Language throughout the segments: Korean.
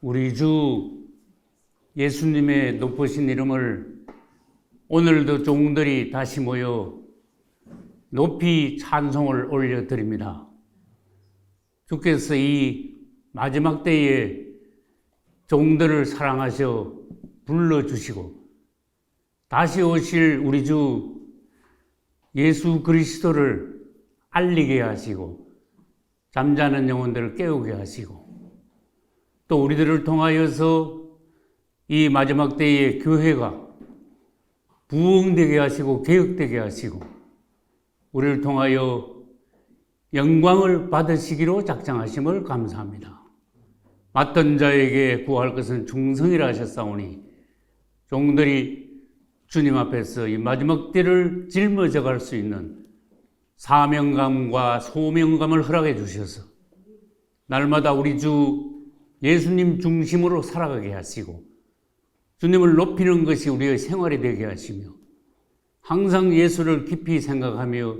우리 주 예수님의 높으신 이름을 오늘도 종들이 다시 모여 높이 찬송을 올려드립니다. 주께서 이 마지막 때에 종들을 사랑하셔 불러주시고 다시 오실 우리 주 예수 그리스도를 알리게 하시고 잠자는 영혼들을 깨우게 하시고 또 우리들을 통하여서 이 마지막 때에 교회가 부흥되게 하시고 개혁되게 하시고 우리를 통하여 영광을 받으시기로 작정하심을 감사합니다. 맡은 자에게 구할 것은 충성이라 하셨사오니 종들이 주님 앞에서 이 마지막 때를 짊어져 갈 수 있는 사명감과 소명감을 허락해 주셔서 날마다 우리 주 예수님 중심으로 살아가게 하시고 주님을 높이는 것이 우리의 생활이 되게 하시며 항상 예수를 깊이 생각하며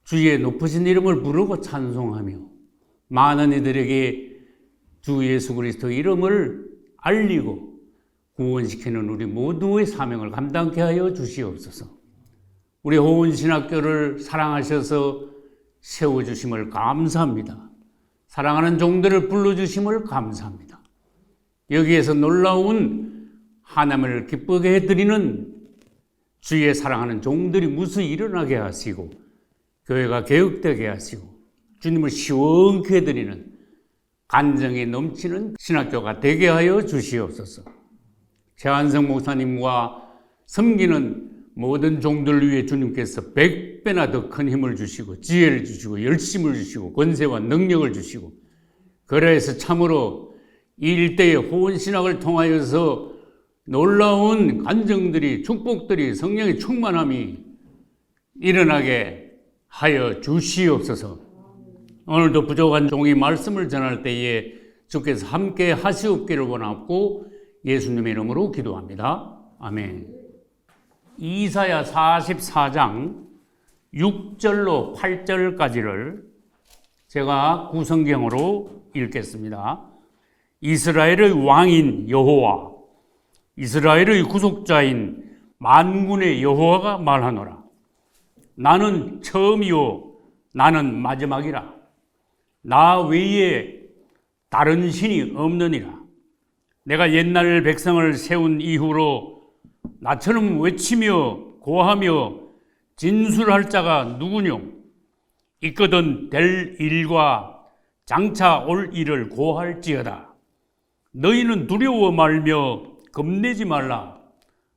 주의 높으신 이름을 부르고 찬송하며 많은 이들에게 주 예수 그리스도 이름을 알리고 구원시키는 우리 모두의 사명을 감당케 하여 주시옵소서. 우리 호은신학교를 사랑하셔서 세워주심을 감사합니다. 사랑하는 종들을 불러주심을 감사합니다. 여기에서 놀라운 하나님을 기쁘게 해드리는 주의 사랑하는 종들이 무수히 일어나게 하시고 교회가 개혁되게 하시고 주님을 시원케 해드리는 간정이 넘치는 신학교가 되게 하여 주시옵소서. 최한성 목사님과 섬기는 모든 종들 위해 주님께서 100배나 더 큰 힘을 주시고 지혜를 주시고 열심을 주시고 권세와 능력을 주시고 그래서 참으로 이 일대의 호언신학을 통하여서 놀라운 간증들이 축복들이 성령의 충만함이 일어나게 하여 주시옵소서. 오늘도 부족한 종이 말씀을 전할 때에 주께서 함께 하시옵기를 원하고 예수님의 이름으로 기도합니다. 아멘. 이사야 44장 6절로 8절까지를 제가 구성경으로 읽겠습니다. 이스라엘의 왕인 여호와, 이스라엘의 구속자인 만군의 여호와가 말하노라. 나는 처음이요 나는 마지막이라. 나 외에 다른 신이 없느니라. 내가 옛날 백성을 세운 이후로 나처럼 외치며 고하며 진술할 자가 누구뇨? 있거든 될 일과 장차 올 일을 고할지어다. 너희는 두려워 말며 겁내지 말라.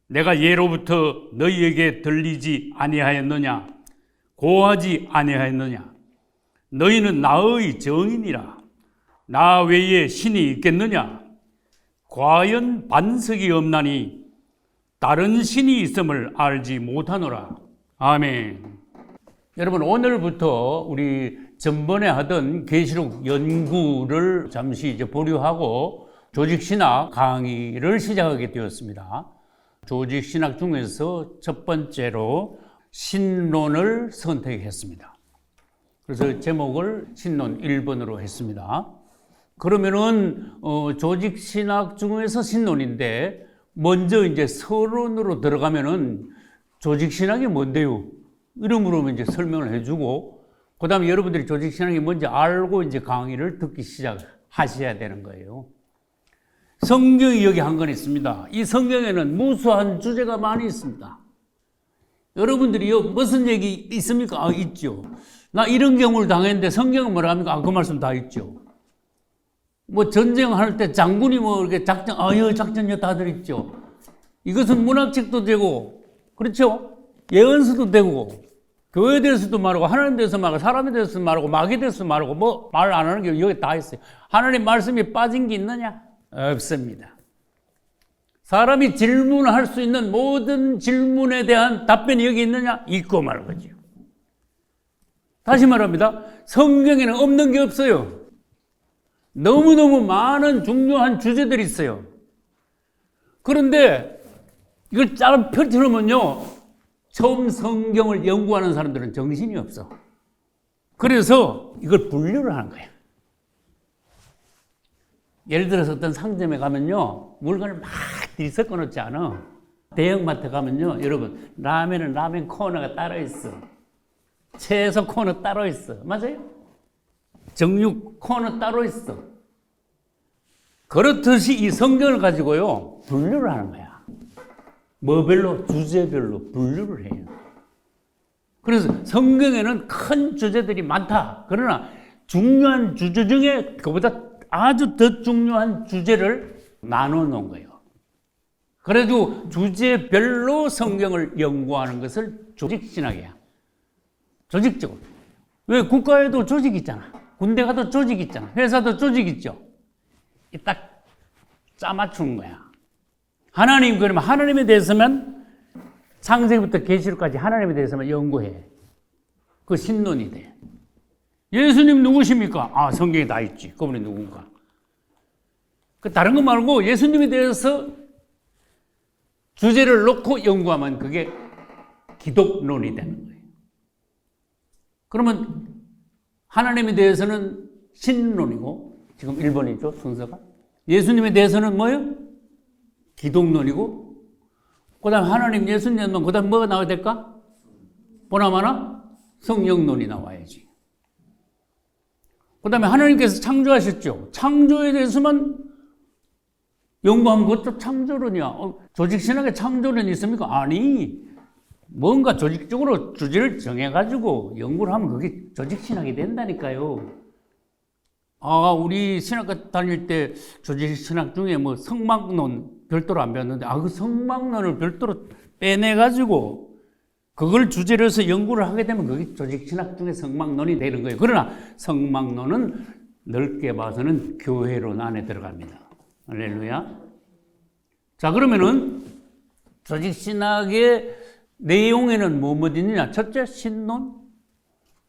내가 예로부터 너희에게 들리지 아니하였느냐? 고하지 아니하였느냐? 너희는 나의 정인이라. 나 외에 신이 있겠느냐? 과연 반석이 없나니 다른 신이 있음을 알지 못하노라. 아멘. 여러분, 오늘부터 우리 전번에 하던 계시록 연구를 잠시 이제 보류하고 조직신학 강의를 시작하게 되었습니다. 조직신학 중에서 첫 번째로 신론을 선택했습니다. 그래서 제목을 신론 1번으로 했습니다. 그러면은 조직신학 중에서 신론인데 먼저 이제 서론으로 들어가면은 조직신학이 뭔데요? 이름으로 이제 설명을 해주고, 그 다음에 여러분들이 조직신학이 뭔지 알고 이제 강의를 듣기 시작하셔야 되는 거예요. 성경이 여기 한 건 있습니다. 이 성경에는 무수한 주제가 많이 있습니다. 여러분들이요, 무슨 얘기 있습니까? 아, 있죠. 나 이런 경우를 당했는데 성경은 뭐라 합니까? 아, 그 말씀 다 있죠. 뭐 전쟁할 때 장군이 뭐 이렇게 작전, 작전요 다들 있죠. 이것은 문학책도 되고, 그렇죠? 예언서도 되고, 교회에 대해서도 말하고, 하나님 대해서 말하고, 사람에 대해서 말하고, 마귀에 대해서 말하고, 뭐 말 안 하는 게 여기 다 있어요. 하나님 말씀이 빠진 게 있느냐? 없습니다. 사람이 질문할 수 있는 모든 질문에 대한 답변이 여기 있느냐? 있고 말고죠. 다시 말합니다. 성경에는 없는 게 없어요. 너무너무 많은 중요한 주제들이 있어요. 그런데 이걸 쫙 펼쳐놓으면요, 처음 성경을 연구하는 사람들은 정신이 없어. 그래서 이걸 분류를 하는 거야. 예를 들어서 어떤 상점에 가면요, 물건을 막 들이섞어 놓지 않아. 대형마트 가면요, 여러분, 라면은 라면 코너가 따로 있어. 채소 코너 따로 있어. 맞아요? 정육 코너 따로 있어. 그렇듯이 이 성경을 가지고요, 분류를 하는 거야. 뭐별로, 주제별로 분류를 해요. 그래서 성경에는 큰 주제들이 많다. 그러나 중요한 주제 중에 그보다 아주 더 중요한 주제를 나눠 놓은 거예요. 그래도 주제별로 성경을 연구하는 것을 조직신학이야. 조직적으로. 왜 국가에도 조직이 있잖아. 군대 가도 조직이 있잖아. 회사도 조직이 있죠. 딱 짜맞추는 거야. 하나님, 그러면 하나님에 대해서만 창세기부터 계시록까지 하나님에 대해서만 연구해. 그 신론이 돼. 예수님 누구십니까? 아, 성경에 다 있지. 그분이 누군가. 그 다른 거 말고 예수님에 대해서 주제를 놓고 연구하면 그게 기독론이 되는 거예요. 그러면 하나님에 대해서는 신론이고, 지금 1번이죠, 순서가. 예수님에 대해서는 뭐예요? 기독론이고, 그 다음 하나님, 예수님은 그 다음 뭐가 나와야 될까? 보나마나 성령론이 나와야지. 그 다음에 하나님께서 창조하셨죠. 창조에 대해서만 연구하면 그것도 창조론이야. 조직신학에 창조론이 있습니까? 아니, 뭔가 조직적으로 주제를 정해가지고 연구를 하면 그게 조직신학이 된다니까요. 아, 우리 신학과 다닐 때 조직신학 중에 뭐 성막론 별도로 안 배웠는데, 그 성막론을 별도로 빼내가지고 그걸 주제로 해서 연구를 하게 되면 그게 조직신학 중에 성막론이 되는 거예요. 그러나 성막론은 넓게 봐서는 교회론 안에 들어갑니다. 할렐루야. 자, 그러면은 조직신학의 내용에는 뭐뭐 있느냐? 첫째, 신론.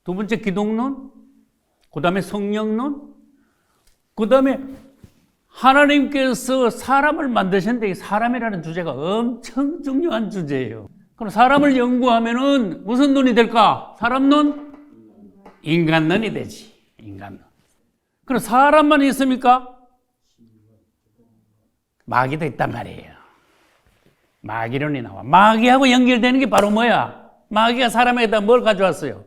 두 번째, 기독론. 그 다음에 성령론. 그 다음에 하나님께서 사람을 만드셨는데, 사람이라는 주제가 엄청 중요한 주제예요. 그럼 사람을 연구하면은 무슨 논이 될까? 사람론? 인간론이 되지. 인간론. 그럼 사람만 있습니까? 마귀도 있단 말이에요. 마귀론이 나와. 마귀하고 연결되는 게 바로 뭐야? 마귀가 사람에다 뭘 가져왔어요?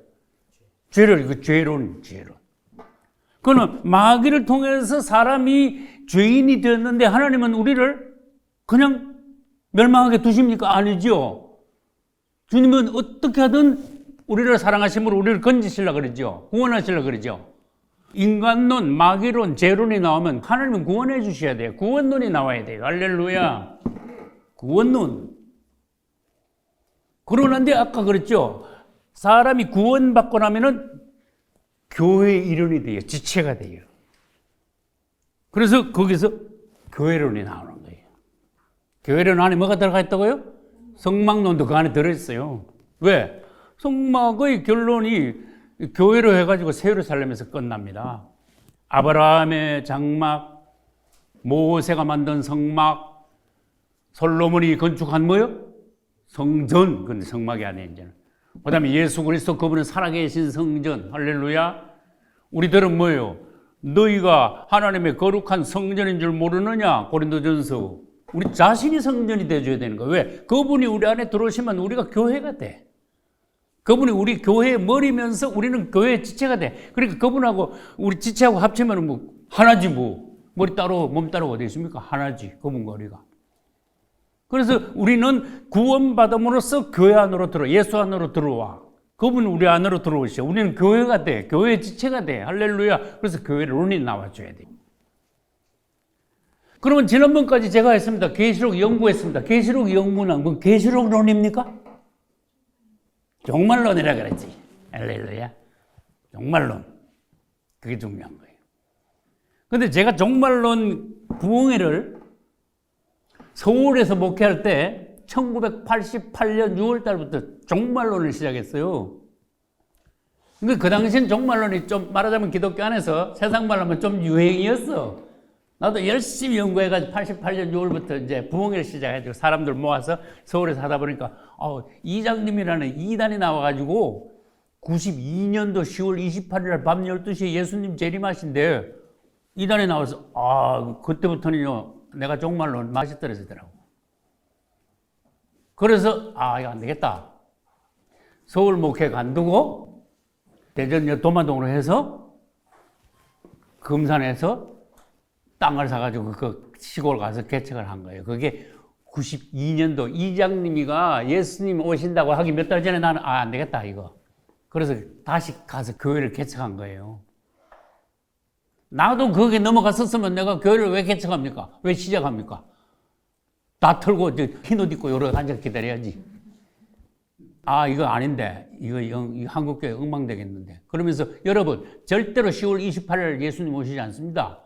죄를, 이거 죄론. 그는 마귀를 통해서 사람이 죄인이 되었는데, 하나님은 우리를 그냥 멸망하게 두십니까? 아니죠. 주님은 어떻게 하든 우리를 사랑하심으로 우리를 건지시려고 그러죠. 구원하시려고 그러죠. 인간론, 마귀론, 죄론이 나오면 하나님은 구원해 주셔야 돼요. 구원론이 나와야 돼요. 할렐루야. 구원론. 그러는데 아까 그랬죠. 사람이 구원받고 나면은 교회의 일원이 돼요. 지체가 돼요. 그래서 거기서 교회론이 나오는 거예요. 교회론 안에 뭐가 들어가 있다고요? 성막론도 그 안에 들어있어요. 왜? 성막의 결론이 교회로 해가지고 새 예루살렘에서 끝납니다. 아브라함의 장막, 모세가 만든 성막, 솔로몬이 건축한 뭐요? 성전. 근데 성막이 아니에요, 이제는. 그 다음에 예수 그리스도, 그분은 살아계신 성전. 할렐루야. 우리들은 뭐예요? 너희가 하나님의 거룩한 성전인 줄 모르느냐? 고린도전서. 우리 자신이 성전이 되어줘야 되는 거예요. 왜? 그분이 우리 안에 들어오시면 우리가 교회가 돼. 그분이 우리 교회의 머리면서 우리는 교회의 지체가 돼. 그러니까 그분하고 우리 지체하고 합치면 뭐 하나지 뭐. 머리 따로 몸 따로 어디 있습니까? 하나지. 그분과 우리가. 그래서 우리는 구원받음으로써 교회 안으로 들어, 예수 안으로 들어와. 그분이 우리 안으로 들어오시죠. 우리는 교회가 돼. 교회의 지체가 돼. 할렐루야. 그래서 교회론이 나와줘야 돼. 그러면 지난번까지 제가 했습니다. 계시록 연구했습니다. 계시록 연구는 뭐 계시록론입니까? 종말론이라 그랬지. 할렐루야. 종말론. 그게 중요한 거예요. 근데 제가 종말론 부흥회를 서울에서 목회할 때 1988년 6월 달부터 종말론을 시작했어요. 근데 그 당시엔 종말론이 좀 말하자면 기독교 안에서 세상 말로 하면 좀 유행이었어. 나도 열심히 연구해가지고 88년 6월부터 이제 부흥회를 시작해가지고 사람들 모아서 서울에서 하다 보니까 이장님이라는 이단이 나와가지고 92년도 10월 28일 날 밤 12시에 예수님 재림하신대. 이단에 나와서 그때부터는요 내가 정말로 맛이 떨어지더라고. 그래서 이거 안 되겠다. 서울 목회 간두고 대전 도마동으로 해서 금산에서 땅을 사가지고 그 시골 가서 개척을 한 거예요. 그게 92년도 이장님이가 예수님 오신다고 하기 몇 달 전에 나는 안 되겠다 이거. 그래서 다시 가서 교회를 개척한 거예요. 나도 거기에 넘어갔었으면 내가 교회를 왜 개척합니까? 왜 시작합니까? 다 털고 흰 옷 입고 여러 앉아 기다려야지. 이거 아닌데 이거 한국교회 엉망되겠는데. 그러면서 여러분 절대로 10월 28일 예수님 오시지 않습니다.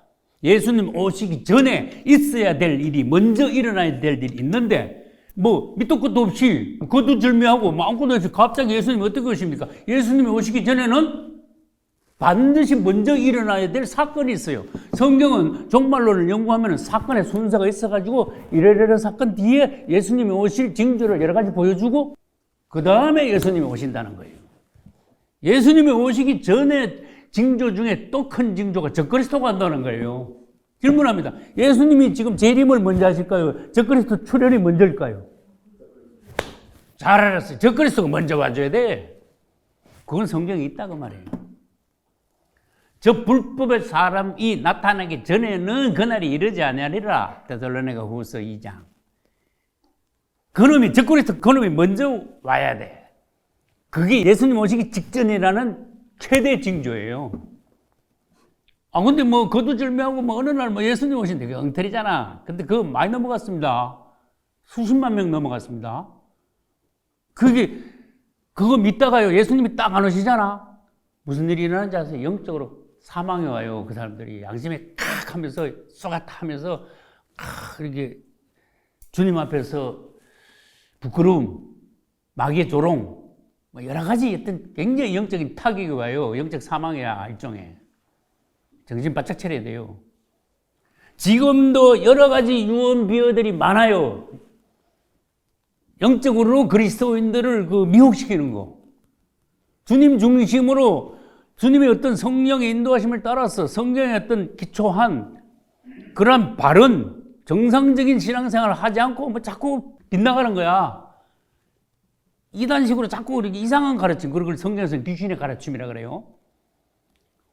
예수님 오시기 전에 있어야 될 일이 먼저 일어나야 될 일이 있는데 밑도 끝도 없이 거두절미하고 아무것도 없이 갑자기 예수님이 어떻게 오십니까? 예수님이 오시기 전에는 반드시 먼저 일어나야 될 사건이 있어요. 성경은 종말론을 연구하면 사건의 순서가 있어가지고 이러이러한 사건 뒤에 예수님이 오실 징조를 여러 가지 보여주고 그 다음에 예수님이 오신다는 거예요. 예수님이 오시기 전에 징조 중에 또 큰 징조가 적그리스도가 온다는 거예요. 질문합니다. 예수님이 지금 재림을 먼저 하실까요? 적그리스도 출현이 먼저일까요? 잘 알았어요. 적그리스도가 먼저 와줘야 돼. 그건 성경에 있다 그 말이에요. 저 불법의 사람이 나타나기 전에는 그날이 이르지 아니하리라. 데살로니가 후서 2장. 그놈이 적그리스도 그놈이 먼저 와야 돼. 그게 예수님 오시기 직전이라는 최대 징조예요. 근데 거두절미하고 어느 날 예수님 오신대. 그게 엉터리잖아. 근데 그거 많이 넘어갔습니다. 수십만 명 넘어갔습니다. 그거 믿다가요. 예수님이 딱 안 오시잖아. 무슨 일이 일어나는지 아세요? 영적으로 사망이 와요. 그 사람들이 양심에 칵 하면서 쏘가 타면서 이렇게 주님 앞에서 부끄러움, 마귀의 조롱, 여러 가지 어떤 굉장히 영적인 타격이 와요. 영적 사망이야 일종의. 정신 바짝 차려야 돼요. 지금도 여러 가지 유언 비어들이 많아요. 영적으로 그리스도인들을 미혹시키는 거. 주님 중심으로 주님의 어떤 성령의 인도하심을 따라서 성경의 어떤 기초한 그런 바른 정상적인 신앙생활을 하지 않고 자꾸 빗나가는 거야. 이단식으로 자꾸 이렇게 이상한 가르침, 그걸 성경에서는 귀신의 가르침이라 그래요.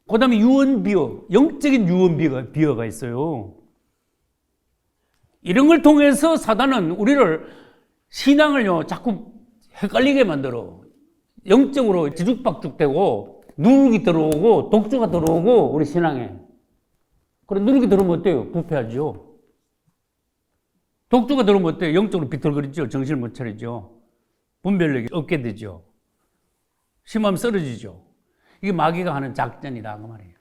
그 다음에 유언비어, 영적인 유언비어가 있어요. 이런 걸 통해서 사단은 우리를 신앙을요 자꾸 헷갈리게 만들어. 영적으로 뒤죽박죽되고 누룩이 들어오고 독주가 들어오고 우리 신앙에. 그래 누룩이 들어오면 어때요? 부패하죠. 독주가 들어오면 어때요? 영적으로 비틀거리죠. 정신을 못 차리죠. 분별력이 없게 되죠. 심하면 쓰러지죠. 이게 마귀가 하는 작전이다 그 말이에요.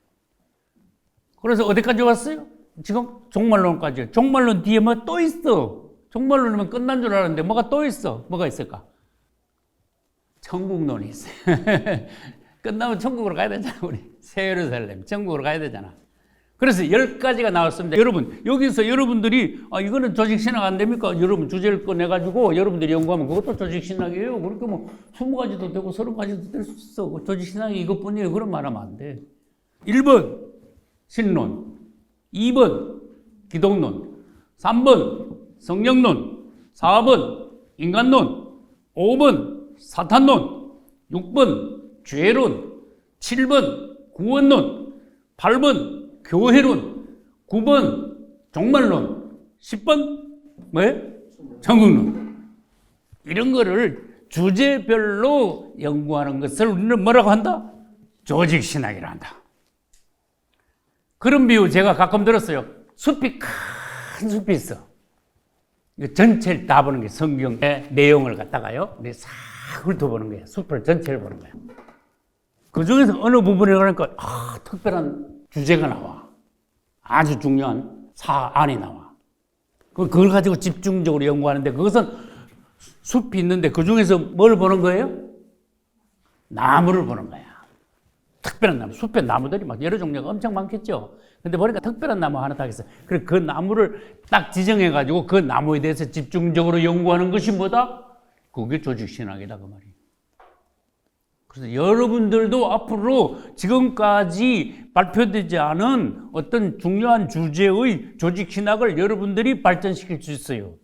그래서 어디까지 왔어요? 지금 종말론까지. 종말론 뒤에 또 있어. 종말론이면 끝난 줄 알았는데 뭐가 또 있어. 뭐가 있을까? 천국론이 있어요. 끝나면 천국으로 가야 되잖아. 우리 새 예루살렘 천국으로 가야 되잖아. 그래서 10가지가 나왔습니다. 여러분 여기서 여러분들이 이거는 조직신학 안 됩니까? 여러분 주제를 꺼내가지고 여러분들이 연구하면 그것도 조직신학이에요. 그렇게 20가지도 되고 30가지도 될 수 있어. 조직신학이 이것뿐이에요. 그런 말 하면 안 돼. 1번 신론, 2번 기독론, 3번 성령론, 4번 인간론, 5번 사탄론, 6번 죄론, 7번 구원론, 8번 교회론, 9번 종말론, 10번 뭐예요? 천국론. 이런 거를 주제별로 연구하는 것을 우리는 뭐라고 한다? 조직신학이라 한다. 그런 비유 제가 가끔 들었어요. 숲이 큰 숲이 있어. 전체를 다 보는 게 성경의 내용을 갖다가요. 싹 훑어보는 거예요. 숲을 전체를 보는 거예요. 그 중에서 어느 부분에 가니까 특별한 주제가 나와. 아주 중요한 사안이 나와. 그걸 가지고 집중적으로 연구하는데 그것은 숲이 있는데 그 중에서 뭘 보는 거예요? 나무를 보는 거야. 특별한 나무, 숲에 나무들이 막 여러 종류가 엄청 많겠죠. 근데 보니까 특별한 나무 하나 딱 있어요. 그래서 그 나무를 딱 지정해가지고 그 나무에 대해서 집중적으로 연구하는 것이 뭐다? 그게 조직신학이다 그 말이에요. 그래서 여러분들도 앞으로 지금까지 발표되지 않은 어떤 중요한 주제의 조직신학을 여러분들이 발전시킬 수 있어요.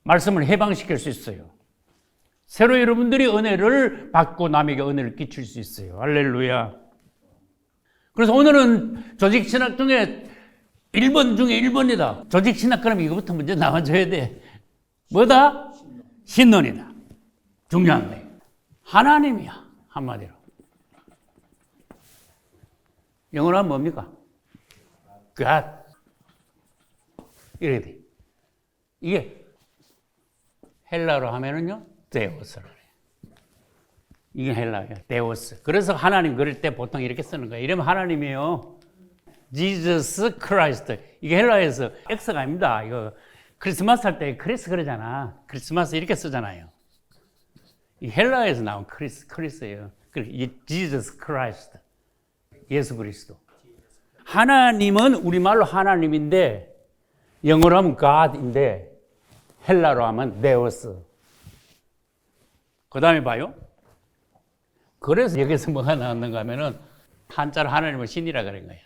말씀을 해방시킬 수 있어요. 새로 여러분들이 은혜를 받고 남에게 은혜를 끼칠 수 있어요. 할렐루야. 그래서 오늘은 조직신학 중에 1번 중에 1번이다. 조직신학 그럼 이거부터 먼저 나와줘야 돼. 뭐다? 신론이다. 중요한 거예요. 하나님이야. 한마디로. 영어로 하면 뭡니까? God. 이렇게 돼. 이게 헬라로 하면은요, 데오스라 그래요. 이게 헬라예요. 데오스. 그래서 하나님 그럴 때 보통 이렇게 쓰는 거예요. 이러면 하나님이에요. Jesus Christ. 이게 헬라에서 X가 아닙니다. 이거 크리스마스 할 때 크리스 그러잖아. 크리스마스 이렇게 쓰잖아요. 이 헬라에서 나온 크리스예요. 이 Jesus Christ. 예수 그리스도. 하나님은 우리말로 하나님인데 영어로 하면 God인데 헬라로 하면 데오스. 그 다음에 봐요. 그래서 여기서 뭐가 나왔는가 하면은 한자로 하나님은 신이라 그런 거예요.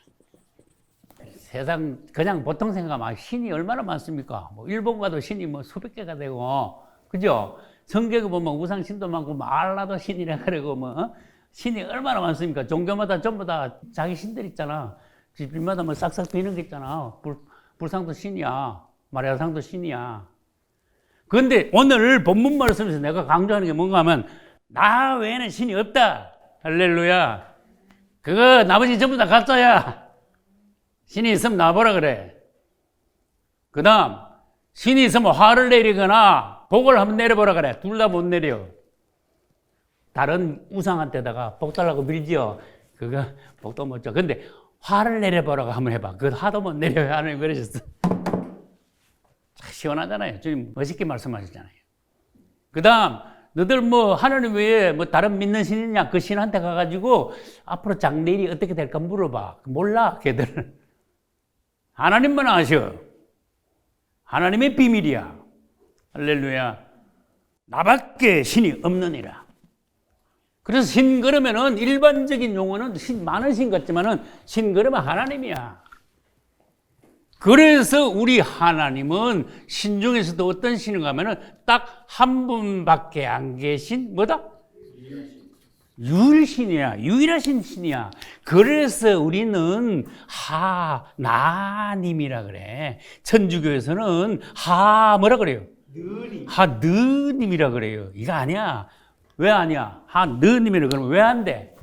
세상 그냥 보통 생각하면 신이 얼마나 많습니까? 뭐 일본 가도 신이 뭐 수백 개가 되고, 그죠? 성경에 보면 우상신도 많고 말라도 신이라 그러고 뭐 신이 얼마나 많습니까? 종교마다 전부 다 자기 신들 있잖아. 집마다 뭐 싹싹 비는 게 있잖아. 불상도 신이야. 마리아상도 신이야. 그런데 오늘 본문 말씀에서 내가 강조하는 게 뭔가 하면 나 외에는 신이 없다. 할렐루야. 그거 나머지 전부 다 가짜야. 신이 있으면 나보라 그래. 그 다음 신이 있으면 화를 내리거나 복을 한번 내려보라 그래. 둘 다 못 내려. 다른 우상한테다가 복 달라고 밀지요. 그거 복도 못 줘. 근데 화를 내려보라고 한번 해봐. 그거 화도 못 내려요. 하나님 그러셨어. 시원하잖아요. 주님 멋있게 말씀하셨잖아요. 그 다음 너들 뭐 하나님 외에 뭐 다른 믿는 신 있냐? 그 신한테 가가지고 앞으로 장래일이 어떻게 될까 물어봐. 몰라 걔들은. 하나님만 아셔. 하나님의 비밀이야. 할렐루야. 나밖에 신이 없느니라. 그래서 신 그러면은 일반적인 용어는 신 많은 신 같지만은 신 그러면 하나님이야. 그래서 우리 하나님은 신 중에서도 어떤 신인가 하면은 딱 한 분밖에 안 계신 뭐다? 유일신이야. 유일하신 신이야. 그래서 우리는 하나님이라 그래. 천주교에서는 뭐라 그래요? 하느님이라 그래요. 이거 아니야. 왜 아니야? 하느님이라 그러면 왜 안 돼?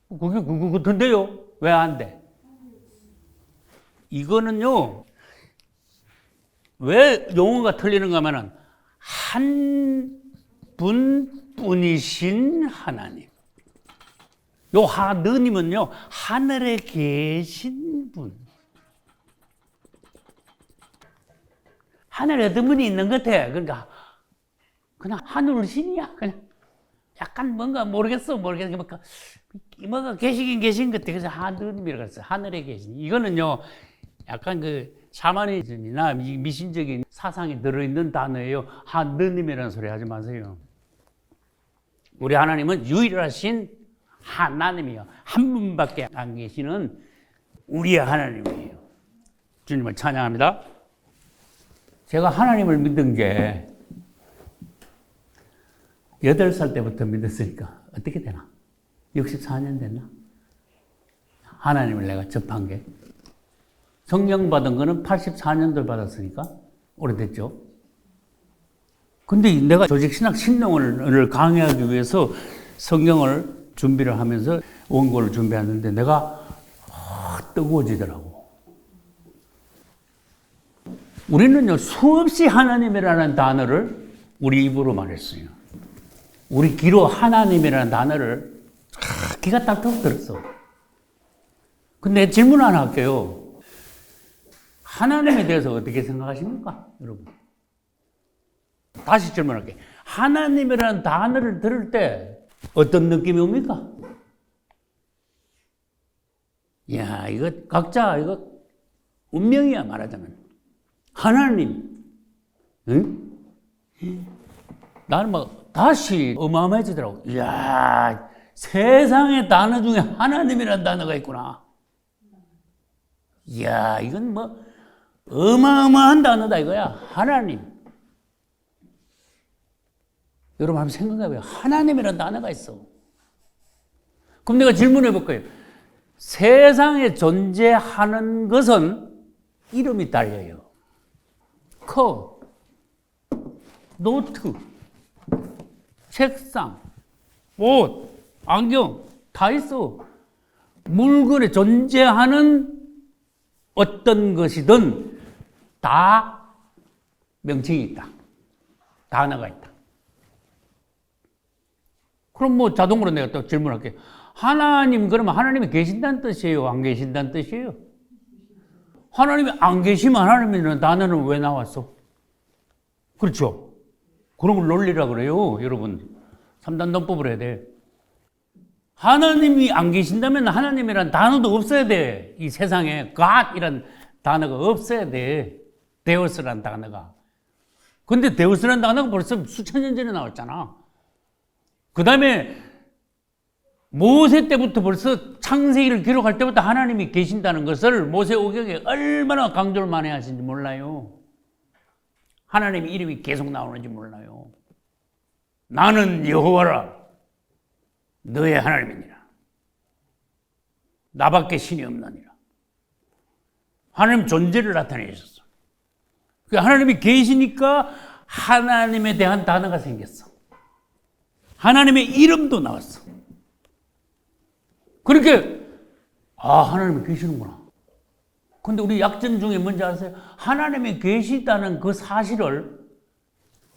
그게 그거 같은데요? 왜 안 돼? 이거는요. 왜 용어가 틀리는가 하면은 한 분뿐이신 하나님. 요 하느님은요. 하늘에 계신 분. 하늘에 어떤 분이 있는 것 같아. 그러니까 그냥 하늘신이야. 그냥 약간 뭔가 모르겠어. 뭐가 계시긴 계신 것 같아. 그래서 하느님이라고 했어요. 하늘에 계신. 이거는요. 약간 그 샤머니즘이나 미신적인 사상이 들어있는 단어예요. 하느님이라는 소리 하지 마세요. 우리 하나님은 유일하신 하나님이요. 한 분밖에 안 계시는 우리의 하나님이에요. 주님을 찬양합니다. 제가 하나님을 믿은 게 8살 때부터 믿었으니까 어떻게 되나? 64년 됐나? 하나님을 내가 접한 게. 성령 받은 거는 84년도에 받았으니까 오래됐죠. 근데 내가 조직신학 신론을 강의하기 위해서 성경을 준비를 하면서 원고를 준비하는데 내가 뜨거워지더라고. 우리는요, 수없이 하나님이라는 단어를 우리 입으로 말했어요. 우리 귀로 하나님이라는 단어를 귀가 딱딱 들었어. 근데 질문 하나 할게요. 하나님에 대해서 어떻게 생각하십니까, 여러분? 다시 질문할게요. 하나님이라는 단어를 들을 때 어떤 느낌이 옵니까? 야, 이거 각자 이거 운명이야 말하자면. 하나님, 응? 나는 막 다시 어마어마해지더라고. 이야, 세상의 단어 중에 하나님이라는 단어가 있구나. 이야, 이건 뭐 어마어마한 단어다 이거야. 하나님. 여러분 한번 생각해봐요. 하나님이라는 단어가 있어. 그럼 내가 질문해 볼 거예요. 세상에 존재하는 것은 이름이 달려요. 컵, 노트, 책상, 옷, 안경 다 있어. 물건에 존재하는 어떤 것이든 다 명칭이 있다. 단어가 있다. 그럼 뭐 자동으로 내가 또 질문할게요. 하나님, 그러면 하나님이 계신다는 뜻이에요? 안 계신다는 뜻이에요? 하나님이 안 계시면 하나님이라는 단어는 왜 나왔어? 그렇죠? 그런 걸 논리라 그래요, 여러분. 3단 논법을 해야 돼. 하나님이 안 계신다면 하나님이란 단어도 없어야 돼. 이 세상에 God이란 단어가 없어야 돼. 데우스란 단어가. 근데 데우스란 단어가 벌써 수천 년 전에 나왔잖아. 그 다음에 모세 때부터 벌써 창세기를 기록할 때부터 하나님이 계신다는 것을 모세오경에 얼마나 강조를 많이 하시는지 몰라요. 하나님의 이름이 계속 나오는지 몰라요. 나는 여호와라 너의 하나님이니라. 나밖에 신이 없느니라. 하나님 존재를 나타내셨어. 하나님이 계시니까 하나님에 대한 단어가 생겼어. 하나님의 이름도 나왔어. 그렇게 하나님이 계시는구나. 근데 우리 약점 중에 뭔지 아세요? 하나님이 계시다는 그 사실을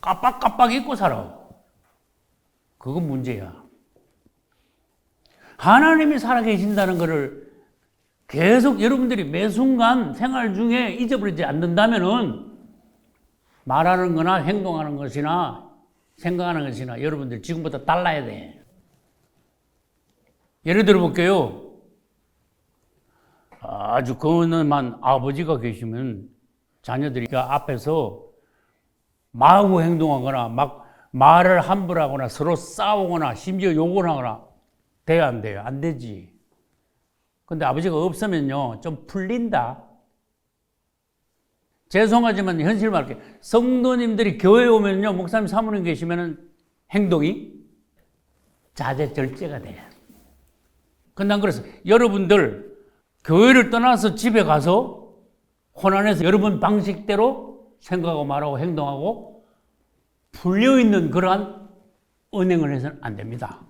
깜빡깜빡 잊고 살아. 그건 문제야. 하나님이 살아계신다는 것을 계속 여러분들이 매 순간 생활 중에 잊어버리지 않는다면은 말하는 거나 행동하는 것이나 생각하는 것이나 여러분들 지금부터 달라야 돼. 예를 들어 볼게요. 아주 근엄한 아버지가 계시면 자녀들이 그 앞에서 마구 행동하거나 막 말을 함부로 하거나 서로 싸우거나 심지어 욕을 하거나 돼야 안 돼요? 안 되지. 근데 아버지가 없으면요 좀 풀린다. 죄송하지만 현실 말할게요. 성도님들이 교회에 오면요 목사님 사모님 계시면은 행동이 자제절제가 돼요. 근데 난 그래서 여러분들 교회를 떠나서 집에 가서 혼안에서 여러분 방식대로 생각하고 말하고 행동하고 풀려있는 그러한 은행을 해서는 안 됩니다.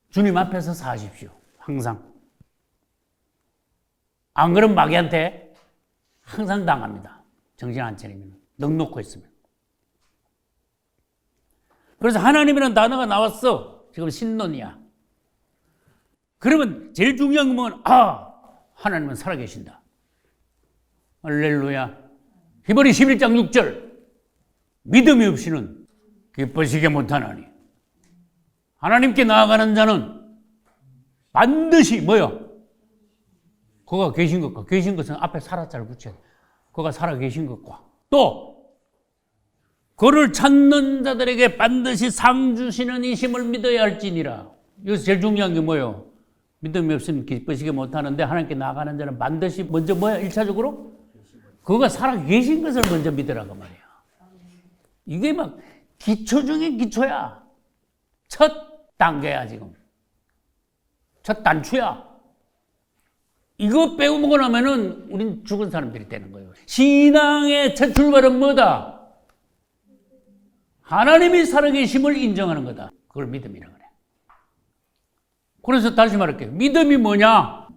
주님 앞에서 사십시오. 항상. 안 그러면 마귀한테 항상 당합니다. 정신 안 차리면. 넋 놓고 있으면. 그래서 하나님이라는 단어가 나왔어. 지금 신론이야. 그러면 제일 중요한 건 하나님은 살아계신다. 할렐루야. 히브리 11장 6절. 믿음이 없이는 기쁘시게 못하나니 하나님께 나아가는 자는 반드시 뭐요? 그가 계신 것과 계신 것은 앞에 살아자를 붙여야 돼. 그가 살아계신 것과 또 그를 찾는 자들에게 반드시 상 주시는 이심을 믿어야 할지니라. 여기서 제일 중요한 게 뭐예요? 믿음이 없으면 기쁘시게 못하는데 하나님께 나아가는 자는 반드시 먼저 뭐야? 1차적으로? 그가 살아계신 것을 먼저 믿으라고 말이야. 이게 막 기초 중에 기초야. 첫 단계야 지금. 첫 단추야. 이거 빼먹고 나면은 우린 죽은 사람들이 되는 거예요. 신앙의 첫 출발은 뭐다? 하나님이 살아계심을 인정하는 거다. 그걸 믿음이라고 그래. 그래서 다시 말할게요. 믿음이 뭐냐?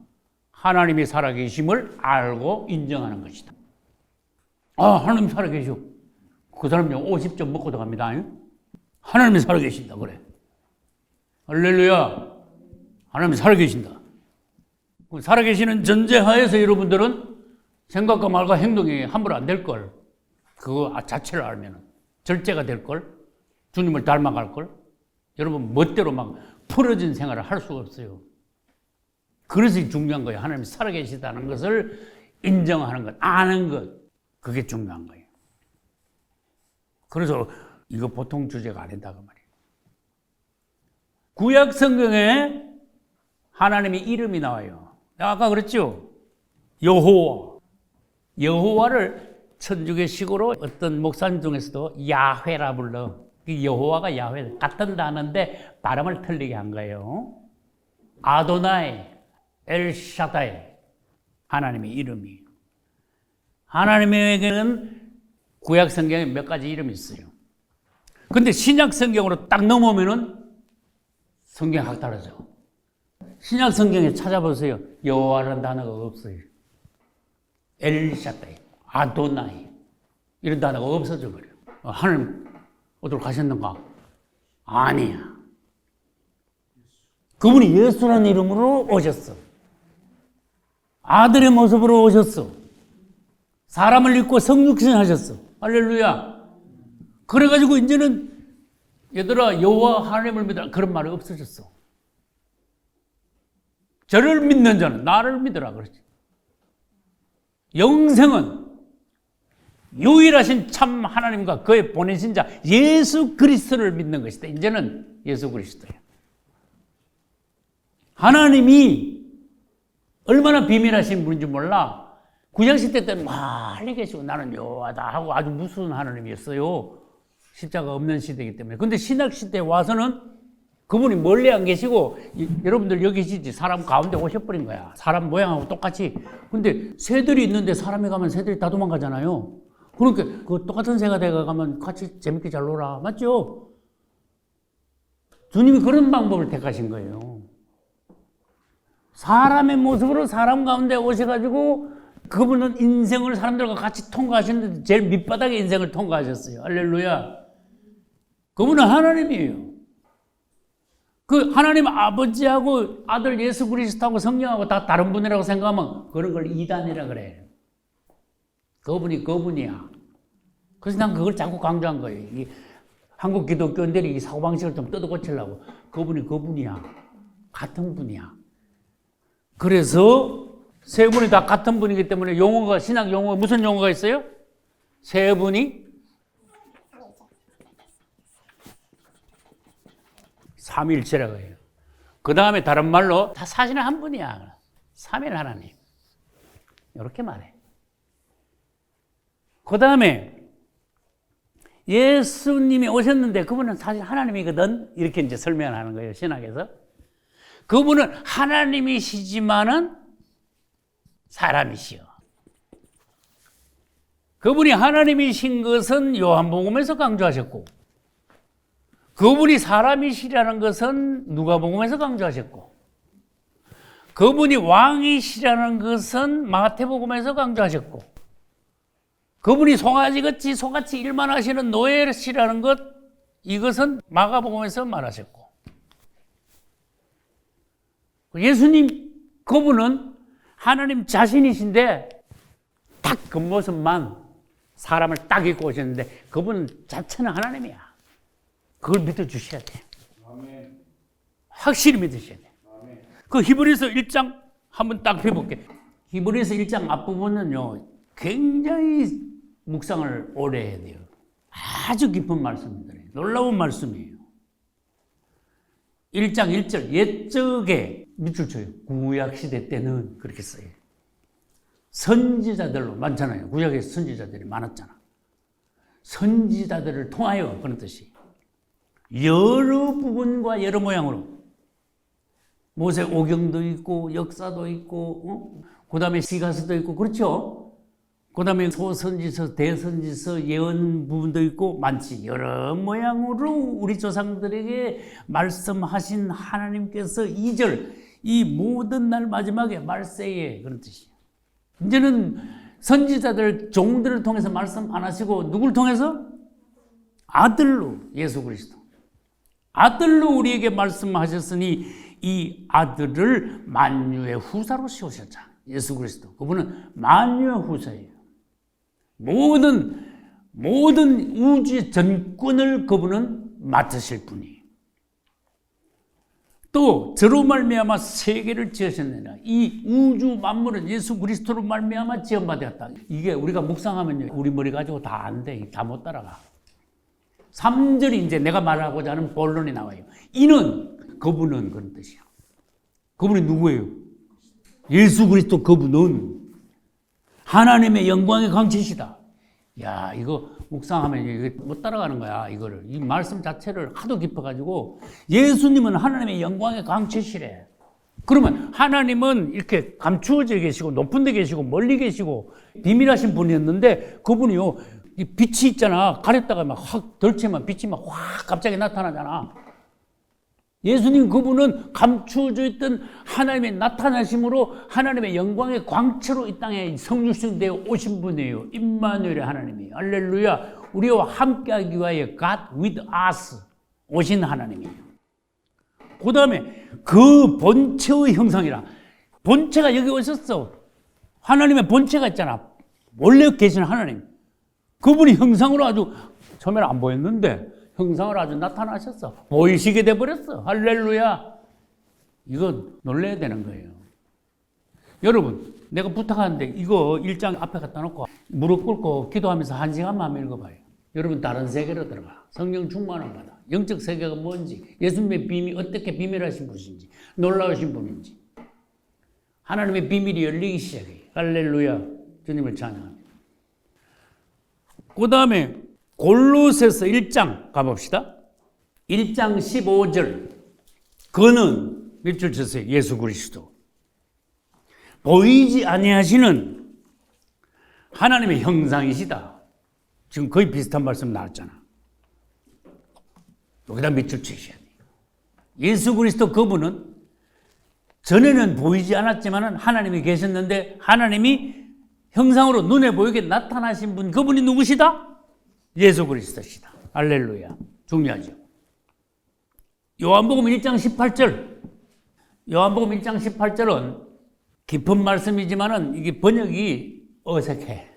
하나님이 살아계심을 알고 인정하는 것이다. 하나님 살아계셔. 그 사람이 50점 먹고 들어갑니다. 하나님이 살아계신다 그래. 할렐루야. 하나님이 살아계신다. 살아계시는 전제하에서 여러분들은 생각과 말과 행동이 함부로 안 될 걸. 그거 자체를 알면 절제가 될 걸. 주님을 닮아갈 걸. 여러분 멋대로 막 풀어진 생활을 할 수가 없어요. 그것이 중요한 거예요. 하나님이 살아계시다는 것을 인정하는 것, 아는 것. 그게 중요한 거예요. 그래서 이거 보통 주제가 아니다 그 말이에요. 구약 성경에 하나님의 이름이 나와요. 아까 그랬죠? 여호와. 여호와를 천주교식으로 어떤 목사님 중에서도 야훼라 불러. 여호와가 야훼 같은 단어인데 발음을 틀리게 한 거예요. 아도나이, 엘샤다이, 하나님의 이름이. 하나님에게는 구약 성경에 몇 가지 이름이 있어요. 근데 신약 성경으로 딱 넘어오면은 성경이 확 다르죠. 신약 성경에 찾아보세요. 여호와라는 단어가 없어요. 엘샤다이, 아도나이 이런 단어가 없어져 버려요. 하나님 어디로 가셨는가? 아니야. 그분이 예수라는 이름으로 오셨어. 아들의 모습으로 오셨어. 사람을 입고 성육신 하셨어. 할렐루야. 그래가지고 이제는 얘들아 여호와 하나님을 믿으라 그런 말이 없어졌어. 저를 믿는 자는 나를 믿으라 그러지. 영생은 유일하신 참 하나님과 그의 보내신 자 예수 그리스도를 믿는 것이다. 이제는 예수 그리스도예요. 하나님이 얼마나 비밀하신 분인지 몰라. 구약시대 때는 멀리 계시고 나는 여호와다 하고 아주 무서운 하나님이었어요. 십자가 없는 시대이기 때문에. 근데 신약시대에 와서는 그분이 멀리 안 계시고 여러분들 여기 계시지 사람 가운데 오셔버린 거야. 사람 모양하고 똑같이. 근데 새들이 있는데 사람이 가면 새들이 다 도망가잖아요. 그러니까 그 똑같은 새가 돼가 가면 같이 재밌게 잘 놀아. 맞죠? 주님이 그런 방법을 택하신 거예요. 사람의 모습으로 사람 가운데 오셔가지고 그분은 인생을 사람들과 같이 통과하셨는데 제일 밑바닥의 인생을 통과하셨어요. 할렐루야. 그분은 하나님이에요. 그 하나님 아버지하고 아들 예수 그리스도하고 성령하고 다 다른 분이라고 생각하면 그런 걸 이단이라 그래. 그분이 그분이야. 그래서 난 그걸 자꾸 강조한 거예요. 이 한국 기독교인들이 이 사고방식을 좀 뜯어고치려고. 그분이 그분이야. 같은 분이야. 그래서 세 분이 다 같은 분이기 때문에 용어가, 신학 용어가 무슨 용어가 있어요? 세 분이 삼일체라고 해요. 그 다음에 다른 말로 다 사실은 한 분이야. 삼일 하나님. 이렇게 말해. 그 다음에 예수님이 오셨는데 그분은 사실 하나님이거든. 이렇게 이제 설명하는 거예요. 신학에서. 그분은 하나님이시지만은 사람이시여. 그분이 하나님이신 것은 요한복음에서 강조하셨고, 그분이 사람이시라는 것은 누가복음에서 강조하셨고, 그분이 왕이시라는 것은 마태복음에서 강조하셨고, 그분이 송아지같이 소같이 일만 하시는 노예시라는 것, 이것은 마가복음에서 말하셨고, 예수님 그분은 하나님 자신이신데 딱 그 모습만 사람을 딱 입고 오셨는데 그분 자체는 하나님이야. 그걸 믿어주셔야 돼요. 확실히 믿으셔야 돼요. 그 히브리서 1장 한번 딱 펴볼게요. 히브리서 1장 앞부분은요 굉장히 묵상을 오래 해야 돼요. 아주 깊은 말씀들이에요. 놀라운 말씀이에요. 1장 1절 옛적에 밑줄 쳐요. 구약시대 때는 그렇게 써요. 선지자들로 많잖아요. 구약에 선지자들이 많았잖아. 선지자들을 통하여 그런 뜻이. 여러 부분과 여러 모양으로 모세 오경도 있고 역사도 있고 그 다음에 시가서도 있고 그렇죠. 그 다음에 소선지서 대선지서 예언 부분도 있고 많지. 여러 모양으로 우리 조상들에게 말씀하신 하나님께서 2절 이 모든 날 마지막에 말세에 그런 뜻이에요. 이제는 선지자들 종들을 통해서 말씀 안 하시고 누굴 통해서? 아들로 예수 그리스도. 아들로 우리에게 말씀하셨으니 이 아들을 만유의 후사로 씌우셨잖아. 예수 그리스도. 그분은 만유의 후사예요. 모든 우주의 전권을 그분은 맡으실 분이에요. 또 저로 말미암아 세계를 지으셨느니라. 이 우주 만물은 예수 그리스도로 말미암아 지음받았다. 이게 우리가 묵상하면요, 우리 머리 가지고 다 안 돼. 다 못 따라가. 3절이 이제 내가 말하고자 하는 본론이 나와요. 이는, 그분은, 그런 뜻이야. 그분이 누구예요? 예수 그리스도. 그분은 하나님의 영광의 광채시다. 야, 이거 묵상하면 이거 못 따라가는 거야. 이거를, 이 말씀 자체를 하도 깊어가지고, 예수님은 하나님의 영광의 광채시래. 그러면 하나님은 이렇게 감추어져 계시고 높은 데 계시고 멀리 계시고 비밀하신 분이었는데, 그분이요, 이 빛이 있잖아. 가렸다가 막 확 덜치면 빛이 막 확 갑자기 나타나잖아. 예수님 그분은 감추어져 있던 하나님의 나타나심으로 하나님의 영광의 광채로 이 땅에 성육신되어 오신 분이에요. 임마누엘의 하나님이에요. 할렐루야. 우리와 함께하기 위하여 God with us 오신 하나님이에요. 그 다음에 그 본체의 형상이라. 본체가 여기 오셨어. 하나님의 본체가 있잖아. 원래 계신 하나님. 그분이 형상으로 아주 처음에는 안 보였는데 형상을 아주 나타나셨어. 보이시게 돼버렸어. 할렐루야. 이거 놀라야 되는 거예요. 여러분, 내가 부탁하는데 이거 1장 앞에 갖다 놓고 무릎 꿇고 기도하면서 1시간만 읽어봐요. 여러분, 다른 세계로 들어가. 성령 충만을 받아. 영적 세계가 뭔지, 예수님의 비밀, 어떻게 비밀하신 분인지, 놀라우신 분인지. 하나님의 비밀이 열리기 시작해요. 할렐루야. 주님을 찬양합니다. 그 다음에 골로새서 1장 가봅시다. 1장 15절. 그는 몇 줄 쳤어요? 예수 그리스도. 보이지 아니하시는 하나님의 형상이시다. 지금 거의 비슷한 말씀 나왔잖아. 여기다 몇 줄 치셔야 돼요. 예수 그리스도 그분은 전에는 보이지 않았지만 하나님이 계셨는데 하나님이 형상으로 눈에 보이게 나타나신 분, 그분이 누구시다? 예수 그리스도시다. 할렐루야. 중요하죠. 요한복음 1장 18절. 요한복음 1장 18절은 깊은 말씀이지만은 이게 번역이 어색해.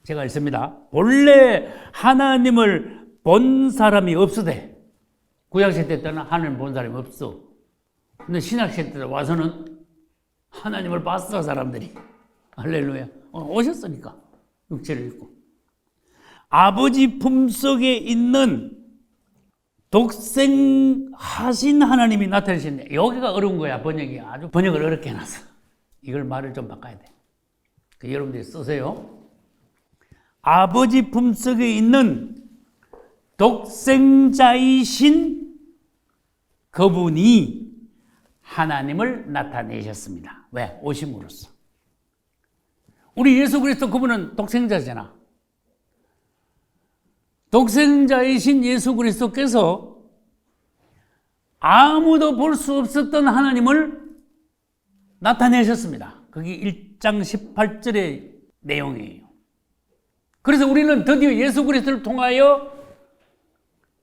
제가 읽습니다. 본래 하나님을 본 사람이 없으되, 구약시대 때는 하나님을 본 사람이 없어. 근데 신약시대 때 와서는 하나님을 봤어, 사람들이. 할렐루야. 오셨으니까. 육체를 입고. 아버지 품속에 있는 독생하신 하나님이 나타나셨네. 여기가 어려운 거야, 번역이. 아주 번역을 어렵게 해놨어. 이걸 말을 좀 바꿔야 돼. 여러분들이 쓰세요. 아버지 품속에 있는 독생자이신 그분이 하나님을 나타내셨습니다. 왜? 오심으로써. 우리 예수 그리스도 그분은 독생자잖아. 독생자이신 예수 그리스도께서 아무도 볼 수 없었던 하나님을 나타내셨습니다. 그게 1장 18절의 내용이에요. 그래서 우리는 드디어 예수 그리스도를 통하여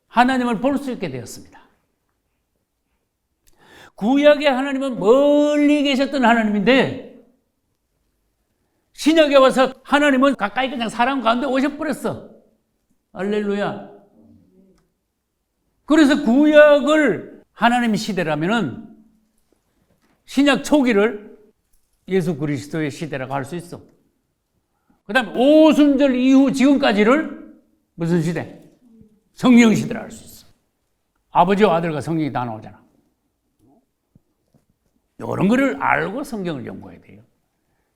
하나님을 볼 수 있게 되었습니다. 구약의 하나님은 멀리 계셨던 하나님인데 신약에 와서 하나님은 가까이 그냥 사람 가운데 오셔버렸어. 할렐루야. 그래서 구약을 하나님 시대라면은 신약 초기를 예수 그리스도의 시대라고 할 수 있어. 그 다음에 오순절 이후 지금까지를 무슨 시대? 성령 시대라 할 수 있어. 아버지와 아들과 성령이 다 나오잖아. 이런 거를 알고 성경을 연구해야 돼요.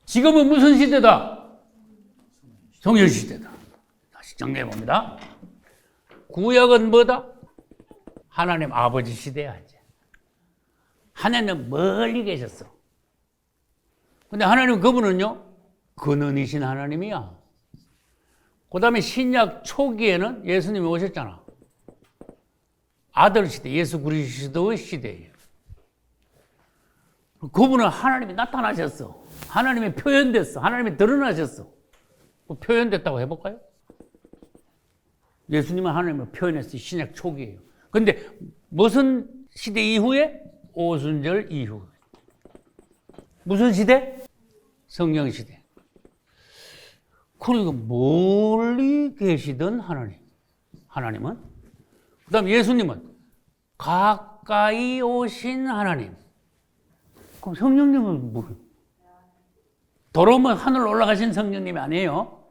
지금은 무슨 시대다? 성령 시대다. 다시 정리해 봅니다. 구약은 뭐다? 하나님 아버지 시대야. 이제. 하나님은 멀리 계셨어. 근데 하나님 그분은요, 근원이신 하나님이야. 그 다음에 신약 초기에는 예수님이 오셨잖아. 아들 시대, 예수 그리스도의 시대예요. 그분은 하나님이 나타나셨어. 하나님이 표현됐어. 하나님이 드러나셨어. 표현됐다고 해볼까요? 예수님은 하나님을 표현했어요. 신약 초기예요. 근데 무슨 시대 이후에? 오순절 이후. 무슨 시대? 성령 시대. 그러니까 멀리 계시던 하나님. 하나님은. 그 다음 예수님은 각 가까이 오신 하나님. 그럼 성령님은 뭐? 도로면 하늘 올라가신 성령님이 아니에요.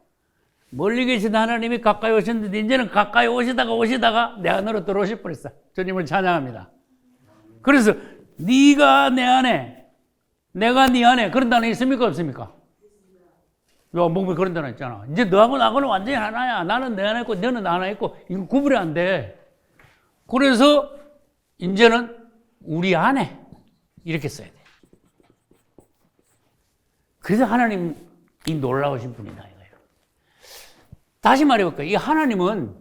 멀리 계신 하나님이 가까이 오셨는데 이제는 가까이 오시다가 내 안으로 들어오실 뻔했어. 주님을 찬양합니다. 그래서 네가 내 안에, 내가 네 안에 그런 단어 있습니까 없습니까? 목에 그런 단어 있잖아. 이제 너하고 나하고는 완전히 하나야. 나는 내 안에 있고 너는 나 안에 있고 이거 구분이 안 돼. 그래서 이제는 우리 안에 이렇게 써야 돼. 그래서 하나님이 놀라우신 분이다 이거예요. 다시 말해볼까요? 이 하나님은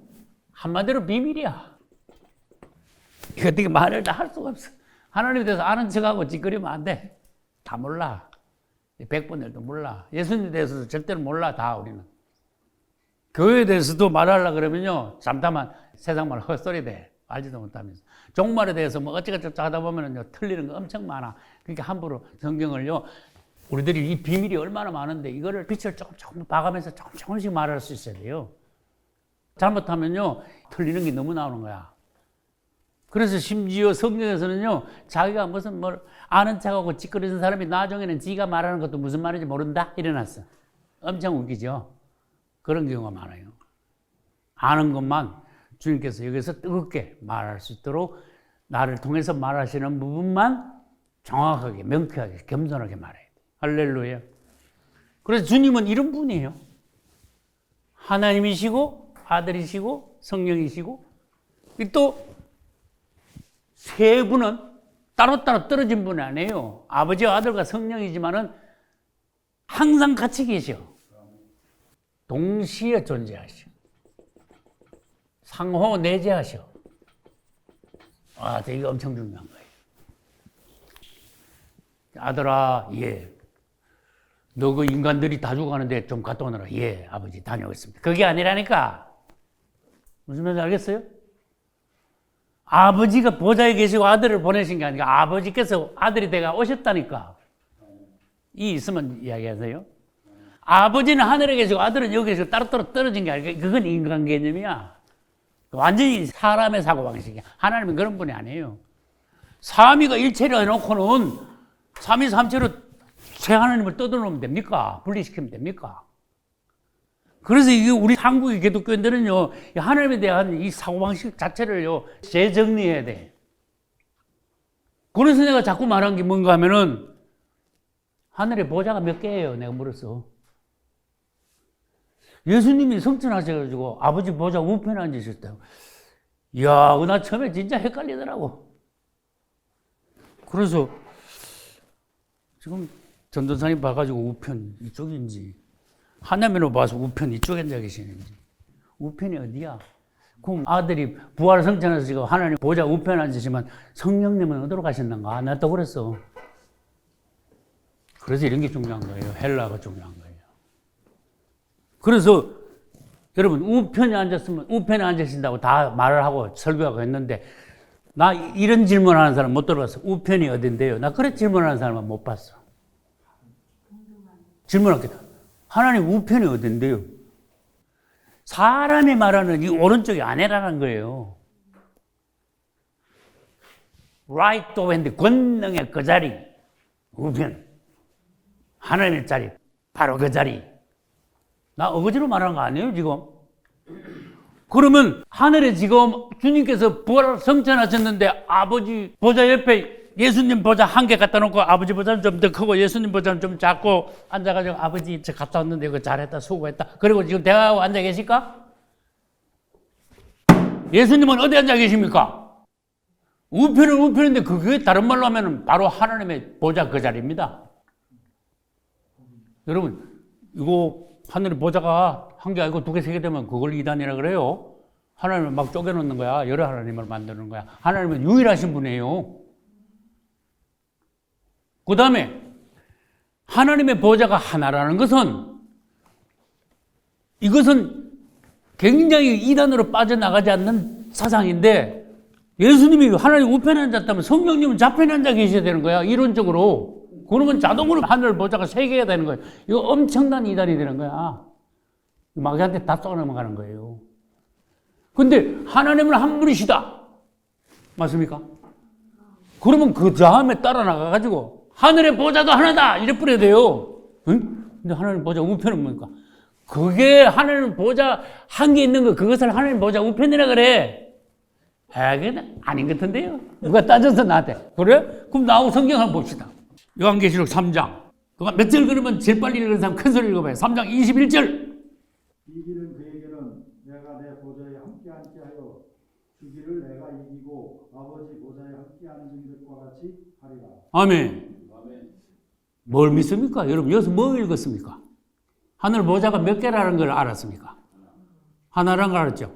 한마디로 비밀이야. 이거 어떻게 말을 다 할 수가 없어. 하나님에 대해서 아는 척하고 찌끄리면 안 돼. 다 몰라. 백분들도 몰라. 예수님에 대해서도 절대로 몰라. 다 우리는. 교회에 대해서도 말하려고 그러면요. 잠깐만 세상 말 헛소리 돼. 알지도 못하면서. 종말에 대해서 뭐 어쩌고저쩌고 하다 보면요. 틀리는 거 엄청 많아. 그러니까 함부로 성경을요. 우리들이 이 비밀이 얼마나 많은데 이거를 빛을 조금 봐가면서 조금씩 말할 수 있어야 돼요. 잘못하면요. 틀리는 게 너무 나오는 거야. 그래서 심지어 성경에서는요. 자기가 무슨 뭘 아는 척하고 찌끄러진 사람이 나중에는 지가 말하는 것도 무슨 말인지 모른다? 이래놨어. 엄청 웃기죠? 그런 경우가 많아요. 아는 것만 주님께서 여기서 뜨겁게 말할 수 있도록 나를 통해서 말하시는 부분만 정확하게, 명쾌하게, 겸손하게 말해야 돼. 할렐루야. 그래서 주님은 이런 분이에요. 하나님이시고 아들이시고 성령이시고 또 세 분은 따로따로 떨어진 분이 아니에요. 아버지와 아들과 성령이지만은 항상 같이 계셔. 동시에 존재하셔. 상호 내재하셔. 이게 엄청 중요한 거예요. 아들아, 예. 너 그 인간들이 다 죽어가는데 좀 갔다 오느라. 예, 아버지 다녀오겠습니다. 그게 아니라니까. 무슨 말인지 알겠어요? 아버지가 보좌에 계시고 아들을 보내신 게 아니라 아버지께서 아들이 되어 오셨다니까. 이 있으면 이야기하세요. 아버지는 하늘에 계시고 아들은 여기 계시고 따로따로 떨어진 게 아니라 그건 인간 개념이야. 완전히 사람의 사고방식이야. 하나님은 그런 분이 아니에요. 삼위가 일체로 해놓고는 삼위 삼체로 새 하나님을 떠들어놓으면 됩니까? 분리시키면 됩니까? 그래서 이게 우리 한국의 기독교인들은요, 하나님에 대한 이 사고방식 자체를요, 재정리해야 돼. 그래서 내가 자꾸 말한 게 뭔가 하면은, 하늘에 보좌가 몇 개예요? 내가 물었어. 예수님이 성천하셔가지고 아버지 보좌 우편에 앉으셨다고. 이야, 나 처음에 진짜 헷갈리더라고. 그래서 지금 전도사님 봐가지고 우편 이쪽인지, 하나님으로 봐서 우편 이쪽에 앉아 계시는지. 우편이 어디야? 그럼 아들이 부활 성천해서 지금 하나님 보좌 우편에 앉으시면 성령님은 어디로 가셨는가? 나 또 그랬어. 그래서 이런 게 중요한 거예요. 헬라가 중요한 거예요. 그래서 여러분 우편에 앉았으면 우편에 앉으신다고 다 말을 하고 설교하고 했는데 나 이런 질문하는 사람 못 들어봤어. 우편이 어딘데요? 나 그래 질문하는 사람은 못 봤어. 질문할게. 하나님 우편이 어딘데요? 사람이 말하는 이 오른쪽이 아니라는 거예요. right hand 권능의 그 자리 우편. 하나님의 자리 바로 그 자리. 나 어거지로 말하는 거 아니에요 지금? 그러면 하늘에 지금 주님께서 부활 성천하셨는데 아버지 보좌 옆에 예수님 보좌 한 개 갖다 놓고 아버지 보좌는 좀 더 크고 예수님 보좌는 좀 작고 앉아가지고 아버지 저 갔다 왔는데 이거 잘했다 수고했다 그리고 지금 대화하고 앉아 계실까? 예수님은 어디 앉아 계십니까? 우편은 우편인데 그게 다른 말로 하면 바로 하나님의 보좌 그 자리입니다. 여러분 이거 하늘의 보좌가 한 개 아니고 두 개, 세 개 되면 그걸 이단이라 그래요. 하나님을 막 쪼개놓는 거야. 여러 하나님을 만드는 거야. 하나님은 유일하신 분이에요. 그 다음에 하나님의 보좌가 하나라는 것은 이것은 굉장히 이단으로 빠져나가지 않는 사상인데 예수님이 하나님 우편에 앉았다면 성령님은 좌편에 앉아 계셔야 되는 거야. 이론적으로. 그러면 자동으로 하늘 보좌가 세 개가 되는 거예요. 이거 엄청난 이단이 되는 거야. 마귀한테 다 쏘아 넘어가는 거예요. 근데 하나님은 한 분이시다. 맞습니까? 그러면 그 다음에 따라 나가가지고 하늘의 보좌도 하나다 이래 뿌려야 돼요. 응? 근데 하늘의 보좌 우편은 뭡니까? 그게 하늘의 보좌 한 개 있는 거 그것을 하늘의 보좌 우편이라 그래. 그게 아닌 것 같은데요. 누가 따져서 나한테. 그래? 그럼 나하고 성경 한번 봅시다. 요한계시록 3장. 그가 몇 절 그러면 제일 빨리 읽는 사람 큰 소리 읽어봐요. 3장 21절. 이기는 그에게는 내가 내 보좌에 함께 앉게 하여 주기를 내가 이기고 아버지 보좌에 함께 앉은 것과 같이 하리라. 아멘. 뭘 믿습니까? 여러분 여기서 뭐 읽었습니까? 하늘 보좌가 몇 개라는 걸 알았습니까? 하나라는 걸 알았죠.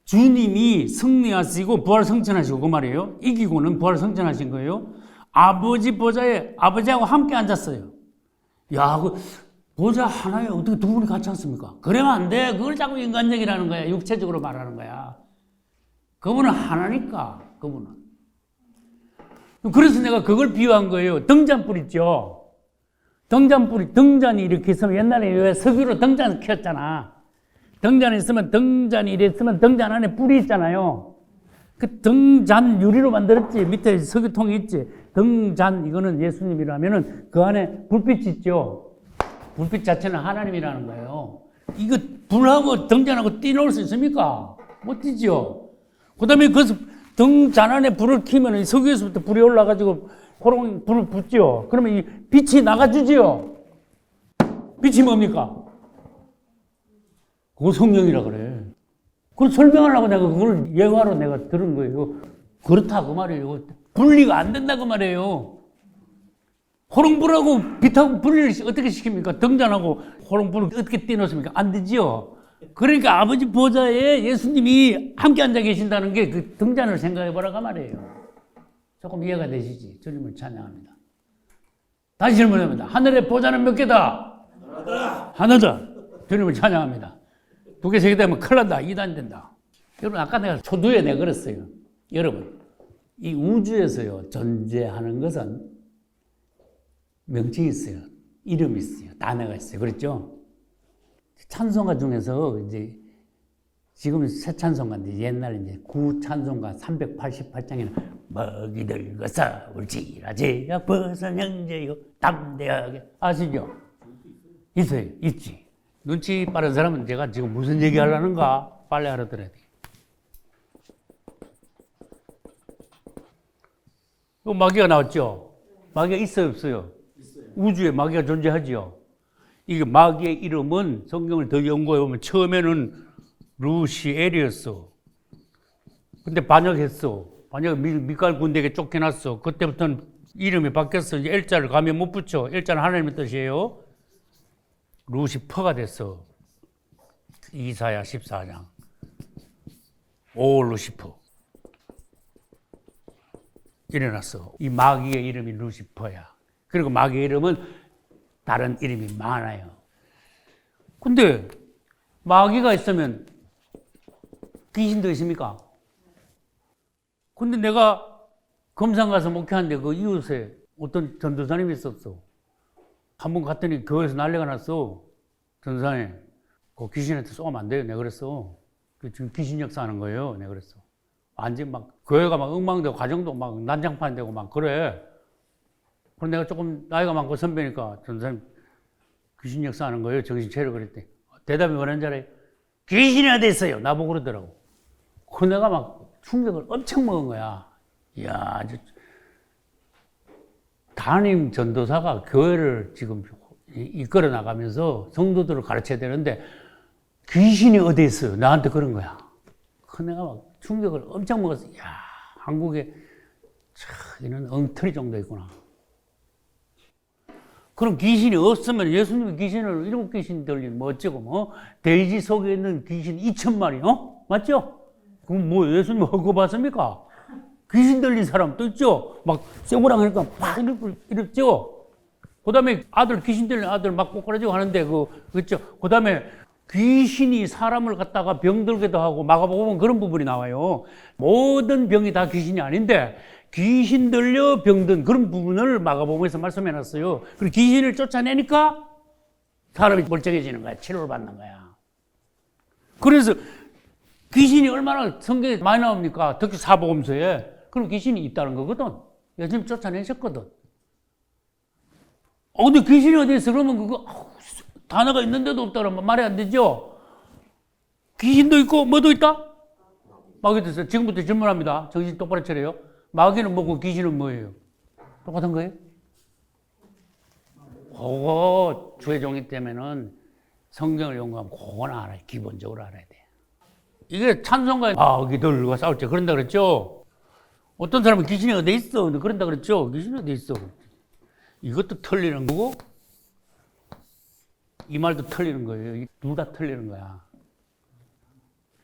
주님이 승리하시고 부활 성천하시고 그 말이에요. 이기고는 부활 성천하신 거예요. 아버지 보좌에 아버지하고 함께 앉았어요. 야, 그 보좌 하나에 어떻게 두 분이 같이 앉습니까? 그러면 안 돼. 그걸 자꾸 인간적이라는 거야. 육체적으로 말하는 거야. 그분은 하나니까, 그분은. 그래서 내가 그걸 비유한 거예요. 등잔불 있죠? 등잔불이, 등잔이 이렇게 있으면 옛날에 왜 석유로 등잔 켰잖아. 등잔이 있으면 등잔이 이렇게 있으면 등잔 안에 불이 있잖아요. 그 등잔 유리로 만들었지. 밑에 석유통이 있지. 등잔, 이거는 예수님이라면은 그 안에 불빛이 있죠. 불빛 자체는 하나님이라는 거예요. 이거 불하고 등잔하고 띄놓을 수 있습니까? 못 띄죠. 그 다음에 그 등잔 안에 불을 켜면 석유에서부터 불이 올라가지고 호롱 불을 붙죠. 그러면 이 빛이 나가주지요. 빛이 뭡니까? 그거 성령이라 그래. 그걸 설명하려고 내가 그걸 예화로 내가 들은 거예요. 그렇다 그 말이에요. 분리가 안 된다 그 말이에요. 호롱불하고 빛하고 분리를 어떻게 시킵니까? 등잔하고 호롱불을 어떻게 띄놓습니까? 안 되지요. 그러니까 아버지 보좌에 예수님이 함께 앉아 계신다는 게 그 등잔을 생각해 보라고 말이에요. 조금 이해가 되시지? 주님을 찬양합니다. 다시 질문합니다. 하늘의 보좌는 몇 개다? 하나다. 주님을 찬양합니다. 두 개, 세 개 되면 큰일 난다. 2단 된다. 여러분, 아까 내가 초두에 내가 그랬어요. 여러분, 이 우주에서요, 존재하는 것은 명칭이 있어요. 이름이 있어요. 단어가 있어요. 그렇죠? 찬송가 중에서 이제 지금은 새 찬송가인데 옛날에 이제 구 찬송가 388장에는 먹이들 것서 울지라지 벗은 형제요 담대하게 아시죠? 있어요. 있지. 눈치 빠른 사람은 제가 지금 무슨 얘기 하려는가 빨리 알아들어야 돼. 요 마귀가 나왔죠? 마귀가 있어요, 없어요? 있어요. 우주에 마귀가 존재하죠? 이게 마귀의 이름은 성경을 더 연구해 보면 처음에는 루시엘이었어. 근데 반역했어. 반역 미갈 군대에게 쫓겨났어. 그때부터는 이름이 바뀌었어. 이제 L자를 가면 못 붙여. L자는 하나님의 뜻이에요. 루시퍼가 됐어. 이사야 14장. 오 루시퍼. 일어났어. 이 마귀의 이름이 루시퍼야. 그리고 마귀의 이름은 다른 이름이 많아요. 근데 마귀가 있으면 귀신도 있습니까? 근데 내가 검상 가서 목회하는데 그 이웃에 어떤 전도사님이 있었어. 한 번 갔더니 교회에서 난리가 났어. 전도사님, 그 귀신한테 쏘면 안 돼요. 내가 그랬어. 지금 귀신 역사하는 거예요. 내가 그랬어. 완전 막 교회가 막 엉망되고 가정도 막 난장판 되고 막 그래. 그럼 내가 조금 나이가 많고 선배니까 전도사님 귀신 역사하는 거예요. 정신 차려 그랬더니 대답이 뭐라는 줄 알아요? 귀신이 어디 있어요? 나보고 그러더라고. 그 내가 막 충격을 엄청 먹은 거야. 이야, 아주 담임 전도사가 교회를 지금 이끌어 나가면서 성도들을 가르쳐야 되는데 귀신이 어디 있어요? 나한테 그런 거야. 그 내가 막 충격을 엄청 먹었어. 이야, 한국에 이런 엉터리 정도 있구나. 그럼 귀신이 없으면 예수님이 귀신을 7귀신 들린 뭐 어쩌고 뭐 돼지 속에 있는 귀신 2,000마리 맞죠? 그럼 뭐 예수님 그거 봤습니까? 귀신 들린 사람 또 있죠? 막 쇠고랑 하니까 막 이랬죠? 그 다음에 귀신 들린 아들 막 꼬꾸라지고 하는데 그렇죠? 그 다음에 귀신이 사람을 갖다가 병들기도 하고 마가복음은 그런 부분이 나와요. 모든 병이 다 귀신이 아닌데 귀신 들려 병든 그런 부분을 마가복음에서 말씀해 놨어요. 그리고 귀신을 쫓아내니까 사람이 멀쩡해지는 거야. 치료를 받는 거야. 그래서 귀신이 얼마나 성경에 많이 나옵니까? 특히 사복음서에. 그럼 귀신이 있다는 거거든. 열심히 쫓아내셨거든. 근데 귀신이 어디 있어? 그러면 그거 단어가 있는데도 없다 그러면 말이 안 되죠? 귀신도 있고 뭐도 있다? 마귀도 있어요. 지금부터 질문합니다. 정신 똑바로 차려요. 마귀는 뭐고 귀신은 뭐예요? 똑같은 거예요? 그거 주의종이 때문에는 성경을 연구하면 그거는 알아요. 기본적으로 알아야 돼. 이게 찬송가에 마귀들과 싸울 때 그런다 그랬죠? 어떤 사람은 귀신이 어디 있어? 그런다 그랬죠? 귀신이 어디 있어? 이것도 틀리는 거고 이 말도 틀리는 거예요. 둘 다 틀리는 거야.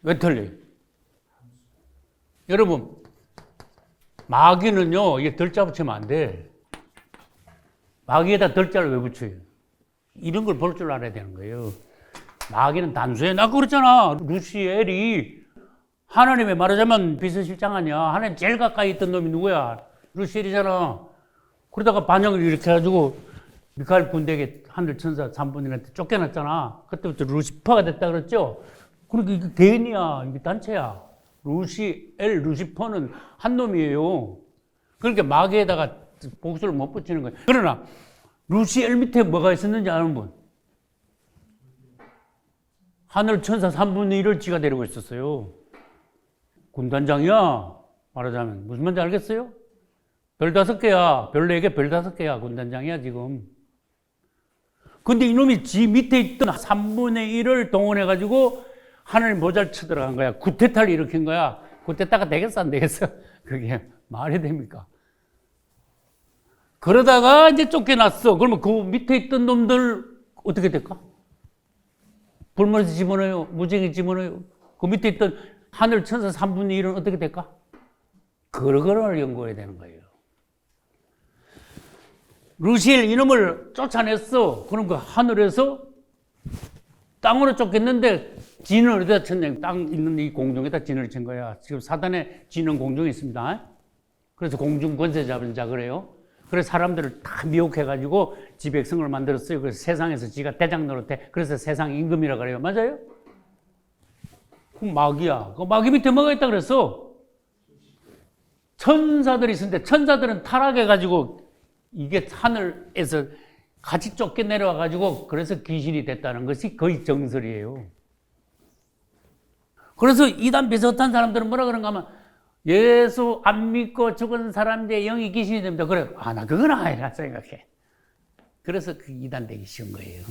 왜 틀려요? 여러분 마귀는요 이게 덜자 붙이면 안 돼. 마귀에다 덜자를 왜 붙여요? 이런 걸 볼 줄 알아야 되는 거예요. 마귀는 단순해. 나 그랬잖아. 루시엘이 하나님의 말하자면 비서실장 아니야. 하나님 제일 가까이 있던 놈이 누구야? 루시엘이잖아. 그러다가 반역을 이렇게 해가지고 미카엘 군대에게 하늘 천사 3분인한테 쫓겨났잖아. 그때부터 루시퍼가 됐다 그랬죠? 그러니까 이게 개인이야. 이게 단체야. 루시엘, 루시퍼는 한 놈이에요. 그러니까 마귀에다가 복수를 못 붙이는 거예요. 그러나 루시엘 밑에 뭐가 있었는지 아는 분? 하늘 천사 3분의 1을 지가 데리고 있었어요. 군단장이야. 말하자면 무슨 말인지 알겠어요? 별 5개야. 별 4개, 별 5개야. 군단장이야 지금. 근데 이놈이 지 밑에 있던 3분의 1을 동원해가지고 하늘 모자를 쳐들어간 거야. 구테타를 일으킨 거야. 구테타가 되겠어 안 되겠어? 그게 말이 됩니까? 그러다가 이제 쫓겨났어. 그러면 그 밑에 있던 놈들 어떻게 될까? 불문에서 집어넣어요. 무쟁이 집어넣어요. 그 밑에 있던 하늘 천사 3분의 1은 어떻게 될까? 그걸 연구해야 되는 거예요. 루시엘 이놈을 쫓아냈어. 그럼 그 하늘에서 땅으로 쫓겼는데 진을 어디다 쳤냐? 땅 있는 이 공중에다 진을 친 거야. 지금 사단의 진은 공중에 있습니다. 그래서 공중 권세 잡은 자 그래요. 그래서 사람들을 다 미혹해가지고 지 백성을 만들었어요. 그래서 세상에서 지가 대장 노릇해. 그래서 세상 임금이라 그래요. 맞아요? 그럼 마귀야. 그 마귀 밑에 뭐가 있다 그랬어? 천사들이 있는데 천사들은 타락해가지고 이게 하늘에서 같이 쫓겨내려와가지고 그래서 귀신이 됐다는 것이 거의 정설이에요. 그래서 이단 비슷한 사람들은 뭐라 그런가 하면 예수 안 믿고 죽은 사람들의 영이 귀신이 됩니다. 그래. 나 그건 아니라 생각해. 그래서 그 이단 되기 쉬운 거예요.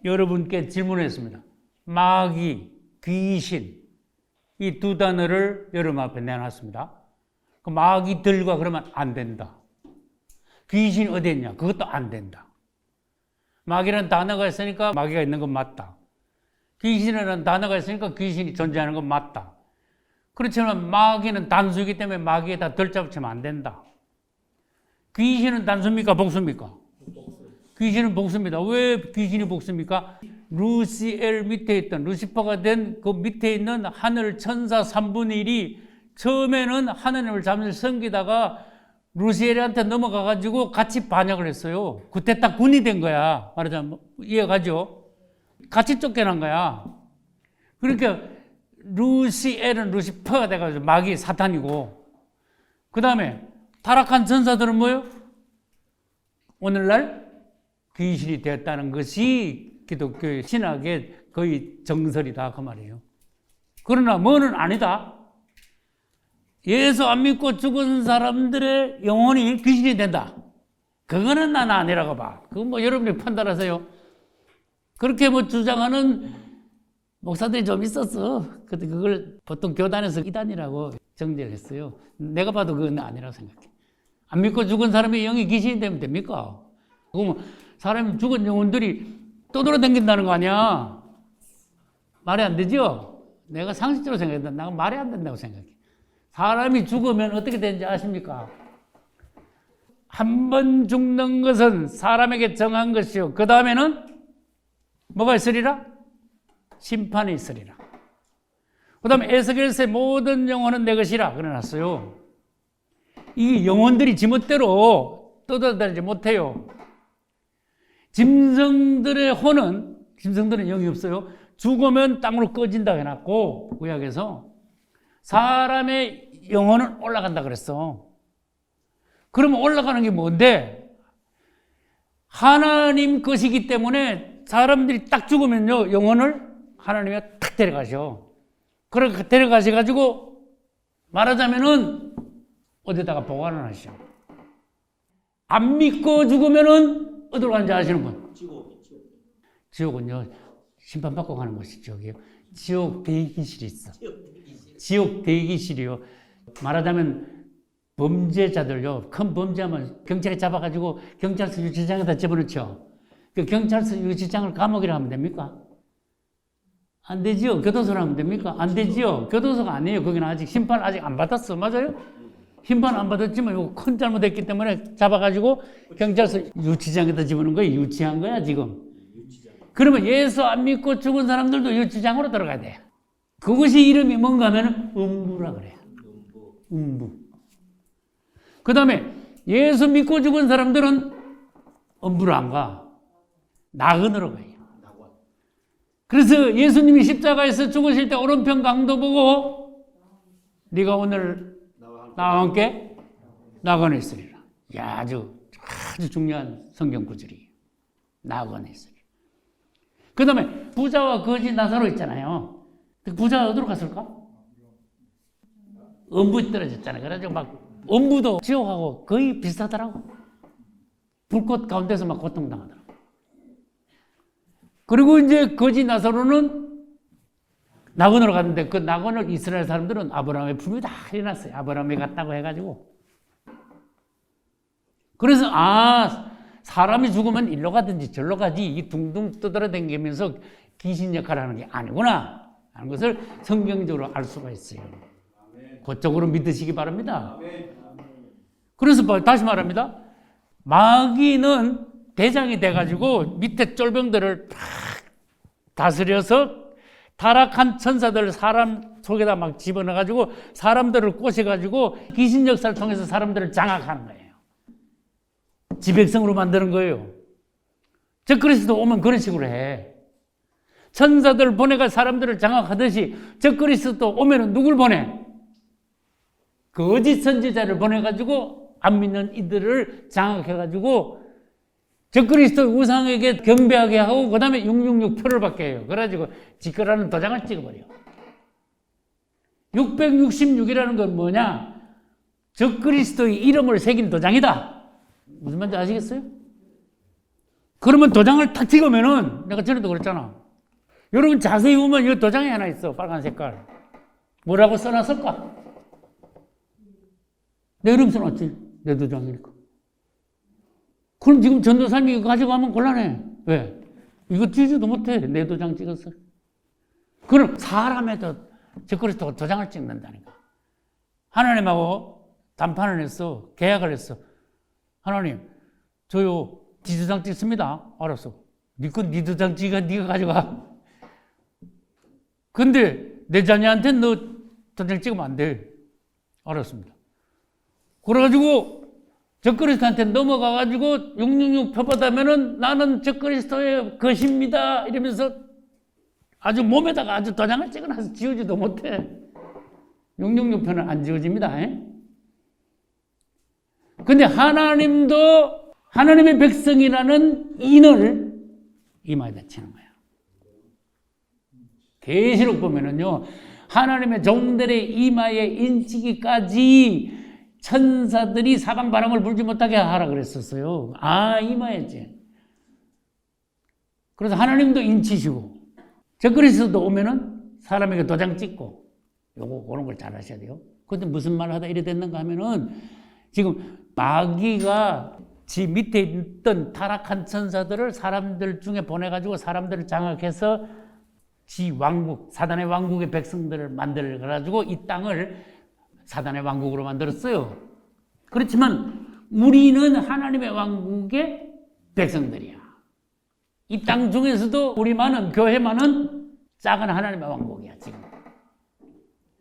여러분께 질문했습니다. 마귀, 귀신 이 두 단어를 여러분 앞에 내놨습니다. 그 마귀들과 그러면 안 된다. 귀신이 어디 있냐? 그것도 안 된다. 마귀라는 단어가 있으니까 마귀가 있는 건 맞다. 귀신이라는 단어가 있으니까 귀신이 존재하는 건 맞다. 그렇지만 마귀는 단수이기 때문에 마귀에다 덜자 붙이면 안 된다. 귀신은 단수입니까? 복수입니까? 귀신은 복수입니다. 왜 귀신이 복수입니까? 루시엘 밑에 있던 루시퍼가 된 그 밑에 있는 하늘 천사 3분의 1이 처음에는 하나님을 잠시 섬기다가 루시엘한테 넘어가가지고 같이 반역을 했어요. 그때 딱 군이 된 거야. 말하자면 이해가죠? 같이 쫓겨난 거야. 그러니까 루시엘은 루시퍼가 돼가지고 마귀 사탄이고, 그 다음에 타락한 전사들은 뭐예요? 오늘날 귀신이 되었다는 것이 기독교 신학의 거의 정설이다 그 말이에요. 그러나 뭐는 아니다. 예수 안 믿고 죽은 사람들의 영혼이 귀신이 된다. 그거는 난 아니라고 봐. 그건 뭐 여러분이 판단하세요. 그렇게 뭐 주장하는 목사들이 좀 있었어. 근데 그걸 보통 교단에서 이단이라고 정죄를 했어요. 내가 봐도 그건 아니라고 생각해. 안 믿고 죽은 사람의 영이 귀신이 되면 됩니까? 그러면 사람이 죽은 영혼들이 떠돌아다닌다는 거 아니야. 말이 안 되죠? 내가 상식적으로 생각한다. 난 말이 안 된다고 생각해. 사람이 죽으면 어떻게 되는지 아십니까? 한 번 죽는 것은 사람에게 정한 것이요. 그 다음에는 뭐가 있으리라? 심판이 있으리라. 그 다음에 에스겔서의 모든 영혼은 내 것이라 그래놨어요. 이 영혼들이 지멋대로 떠돌아다니지 못해요. 짐승들의 혼은, 짐승들은 영이 없어요. 죽으면 땅으로 꺼진다 해놨고, 구약에서 사람의 영혼은 올라간다 그랬어. 그러면 올라가는 게 뭔데? 하나님 것이기 때문에 사람들이 딱 죽으면요, 영혼을 하나님이 탁 데려가셔. 그렇게 데려가셔가지고 말하자면은 어디다가 보관을 하시오. 안 믿고 죽으면은 어디로 가는지 아시는 분? 지옥은요, 심판받고 가는 곳이 지옥이에요. 지옥 대기실이 있어. 지옥 대기실이요. 말하자면 범죄자들요, 큰 범죄하면 경찰이 잡아가지고 경찰서 유치장에다 집어넣죠. 그 경찰서 유치장을 감옥이라 하면 됩니까? 안 되지요. 교도소로 하면 됩니까? 안 되지요. 교도소가 아니에요. 거기는 아직 심판 아직 안 받았어. 맞아요? 심판 안 받았지만 이거 큰 잘못했기 때문에 잡아가지고 경찰서 유치장에다 집어넣은 거예요. 유치한 거야 지금. 그러면 예수 안 믿고 죽은 사람들도 유치장으로 들어가야 돼. 그것이 이름이 뭔가 하면 음부라 그래요. 음부. 그 다음에 예수 믿고 죽은 사람들은 음부로 안 가. 낙원으로 가요. 그래서 예수님이 십자가에서 죽으실 때 오른편 강도 보고 네가 오늘 나와 함께 낙원에 있으리라. 야, 아주 중요한 성경 구절이에요. 낙원에 있으리라. 그 다음에 부자와 거지 나사로 있잖아요. 부자가 어디로 갔을까? 음부에 떨어졌잖아요. 그래가지고 막 음부도 지옥하고 거의 비슷하더라고. 불꽃 가운데서 막 고통당하더라고. 그리고 이제 거지 나사로는 낙원으로 갔는데 그 낙원을 이스라엘 사람들은 아브라함의 품이 다 해놨어요. 아브라함이 갔다고 해가지고. 그래서 사람이 죽으면 일로 가든지 절로 가지 이 둥둥 떠돌아다니면서 귀신 역할을 하는 게 아니구나 하는 것을 성경적으로 알 수가 있어요. 그쪽으로 믿으시기 바랍니다. 그래서 다시 말합니다. 마귀는 대장이 돼가지고 밑에 쫄병들을 팍 다스려서 타락한 천사들을 사람 속에다 막 집어넣어가지고 사람들을 꼬셔가지고 귀신 역사를 통해서 사람들을 장악하는 거예요. 지백성으로 만드는 거예요. 적그리스도 오면 그런 식으로 해. 천사들을 보내가 사람들을 장악하듯이 적그리스도 오면은 누굴 보내? 거짓 선지자를 보내가지고 안 믿는 이들을 장악해가지고 적그리스도 우상에게 경배하게 하고 그 다음에 666표를 받게 해요. 그래가지고 지거라는 도장을 찍어버려. 666이라는 건 뭐냐? 적그리스도의 이름을 새긴 도장이다. 무슨 말인지 아시겠어요? 그러면 도장을 탁 찍으면은 내가 전에도 그랬잖아. 여러분 자세히 보면 이 도장이 하나 있어. 빨간 색깔. 뭐라고 써놨을까? 내 이름 써놨지. 내 도장이니까. 그럼 지금 전도사님이 이거 가져가면 곤란해. 왜? 이거 쥐지도 못해. 내 도장 찍었어. 그럼 사람에도 적그리스도가 도장을 찍는다니까. 하나님하고 담판을 했어. 계약을 했어. 하나님, 저요, 네 도장 찍습니다. 알았어. 네 도장 찍어, 네가 가져가. 근데 내 자녀한테 너 도장 찍으면 안 돼. 알았습니다. 그래가지고 적그리스도한테 넘어가가지고 666 표받으면은 나는 적그리스도의 것입니다. 이러면서 아주 몸에다가 아주 도장을 찍어놔서 지우지도 못해. 666 표는 안 지워집니다. 근데 하나님도 하나님의 백성이라는 인을 이마에다 치는 거예요. 계시록 보면은요, 하나님의 종들의 이마에 인치기까지 천사들이 사방 바람을 불지 못하게 하라 그랬었어요. 이마에지. 그래서 하나님도 인치시고, 적그리스도 오면은 사람에게 도장 찍고, 그런 걸 잘 하셔야 돼요. 그런데 무슨 말을 하다 이래 됐는가 하면은, 지금 마귀가 지 밑에 있던 타락한 천사들을 사람들 중에 보내가지고 사람들을 장악해서 지 왕국, 사단의 왕국의 백성들을 만들어가지고 이 땅을 사단의 왕국으로 만들었어요. 그렇지만 우리는 하나님의 왕국의 백성들이야. 이 땅 중에서도 우리만은, 교회만은 작은 하나님의 왕국이야, 지금.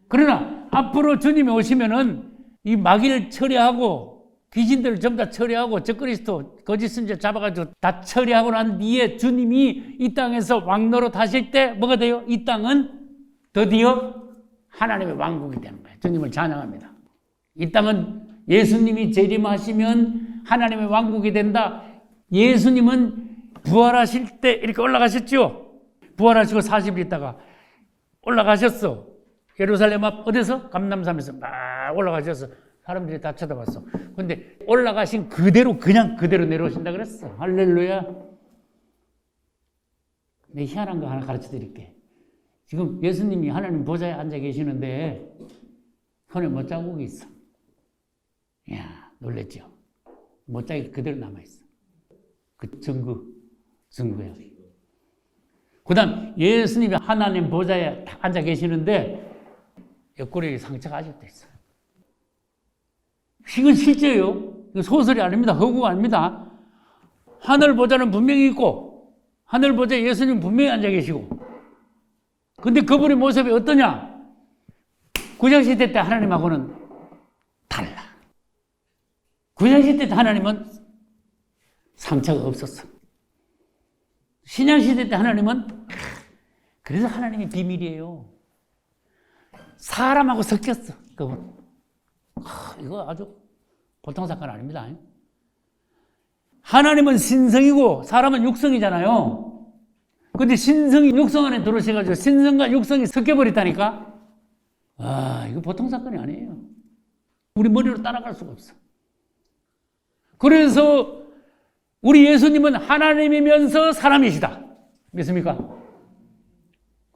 그러나 앞으로 주님이 오시면은 이 마귀를 처리하고 귀신들을 전부 다 처리하고 적그리스도 거짓 선지자 잡아가지고 다 처리하고 난 뒤에 주님이 이 땅에서 왕노릇 하실 때 뭐가 돼요? 이 땅은 드디어 하나님의 왕국이 되는 거예요. 주님을 찬양합니다. 이 땅은 예수님이 재림하시면 하나님의 왕국이 된다. 예수님은 부활하실 때 이렇게 올라가셨죠. 부활하시고 40일 있다가 올라가셨어. 예루살렘 앞 어디서? 감람산에서 막 올라가셨어. 사람들이 다 쳐다봤어. 근데 올라가신 그대로 그냥 그대로 내려오신다 그랬어. 할렐루야. 내 희한한 거 하나 가르쳐 드릴게. 지금 예수님이 하나님 보좌에 앉아 계시는데 손에 못자국이 있어. 이야, 놀랬죠? 못자국이 그대로 남아있어. 그 증거야. 그 다음 예수님이 하나님 보좌에 딱 앉아 계시는데 옆구리에 상처가 아직도 있어요. 이건 실제예요. 이거 소설이 아닙니다. 허구가 아닙니다. 하늘 보좌는 분명히 있고 하늘 보좌에 예수님 분명히 앉아 계시고 근데 그분의 모습이 어떠냐? 구약시대 때 하나님하고는 달라. 구약시대 때 하나님은 상처가 없었어. 신약시대 때 하나님은 그래서 하나님이 비밀이에요. 사람하고 섞였어. 그분. 이거 아주 보통 사건 아닙니다. 하나님은 신성이고 사람은 육성이잖아요. 근데 신성이 육성 안에 들어오셔가지고 신성과 육성이 섞여버렸다니까? 이거 보통 사건이 아니에요. 우리 머리로 따라갈 수가 없어. 그래서 우리 예수님은 하나님이면서 사람이시다. 믿습니까?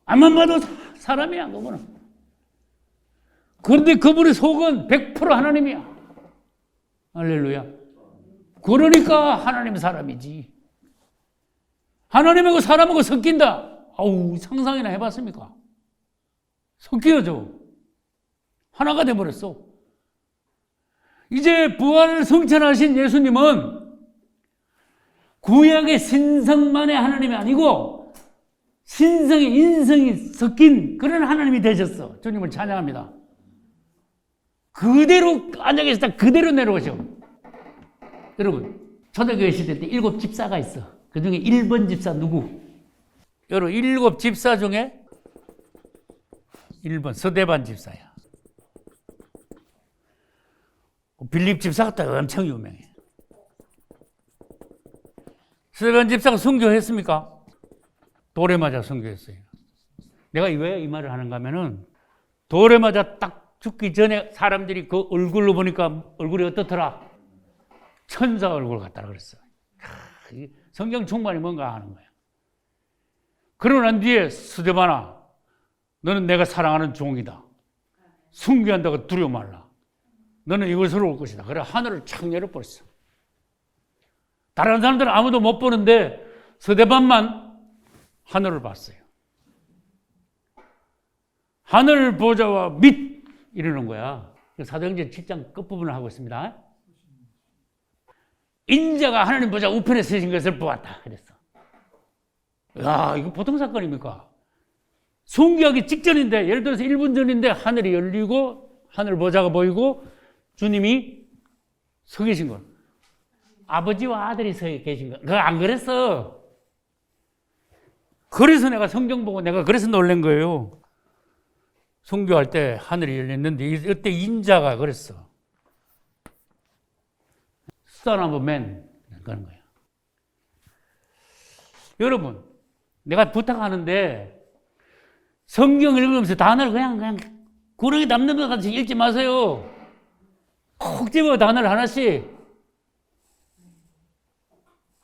앞만 봐도 사람이야, 그분은. 그런데 그분의 속은 100% 하나님이야. 할렐루야. 그러니까 하나님 사람이지. 하나님하고 사람하고 섞인다. 상상이나 해봤습니까? 섞여져. 하나가 돼버렸어. 이제 부활을 성천하신 예수님은 구약의 신성만의 하나님이 아니고 신성의 인성이 섞인 그런 하나님이 되셨어. 주님을 찬양합니다. 그대로 앉아 계시다 그대로 내려오셔. 여러분, 초대교회 시대 때 7 집사가 있어. 그 중에 1번 집사 누구? 여러분, 7 집사 중에 1번 서대반 집사야. 빌립 집사가 또 엄청 유명해. 서대반 집사가 순교했습니까? 돌에 맞아 순교했어요. 내가 왜 이 말을 하는가 하면은 돌에 맞아 딱 죽기 전에 사람들이 그 얼굴로 보니까 얼굴이 어떻더라? 천사 얼굴 같다라 그랬어. 성경 충만이 뭔가 하는 거야. 그러고 난 뒤에 스데반아, 너는 내가 사랑하는 종이다. 순교한다고 두려워 말라. 너는 이것으로 올 것이다. 그래 하늘을 착 열어버렸어. 다른 사람들은 아무도 못 보는데 스데반만 하늘을 봤어요. 하늘 보좌와 및 이러는 거야. 사도행전 7장 끝부분을 하고 있습니다. 인자가 하나님 보좌 우편에 서신 것을 보았다. 그랬어. 야, 이거 보통 사건입니까? 순교하기 직전인데, 예를 들어서 1분 전인데 하늘이 열리고 하늘 보좌가 보이고 주님이 서 계신 걸. 아버지와 아들이 서 계신 거. 그거 안 그랬어. 그래서 내가 성경 보고 내가 그래서 놀란 거예요. 순교할 때 하늘이 열렸는데 이때 인자가 그랬어. Son of Man 그런 거야. 여러분, 내가 부탁하는데 성경 읽으면서 단어를 그냥 구렁이 담는 것 같이 읽지 마세요. 콕 집어 단어를 하나씩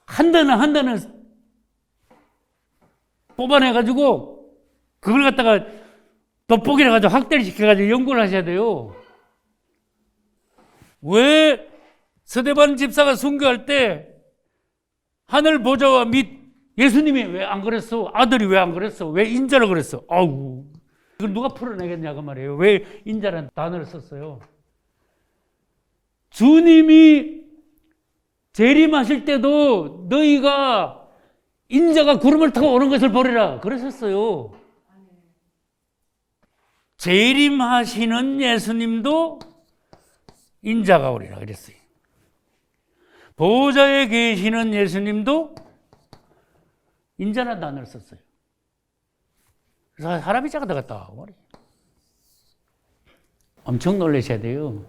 한 단어 뽑아내가지고 그걸 갖다가 돋보기를 가지고 확대를 시켜가지고 연구를 하셔야 돼요. 왜 스데반 집사가 순교할 때 하늘 보좌와 및 예수님이 왜 안 그랬어? 아들이 왜 안 그랬어? 왜 인자를 그랬어? 이걸 누가 풀어내겠냐고 말이에요. 왜 인자라는 단어를 썼어요? 주님이 재림하실 때도 너희가 인자가 구름을 타고 오는 것을 보리라 그러셨어요. 재림하시는 예수님도 인자가 오리라 그랬어요. 보좌에 계시는 예수님도 인자라는 단어를 썼어요. 그래서 사람이 작아 들어갔다. 엄청 놀라셔야 돼요.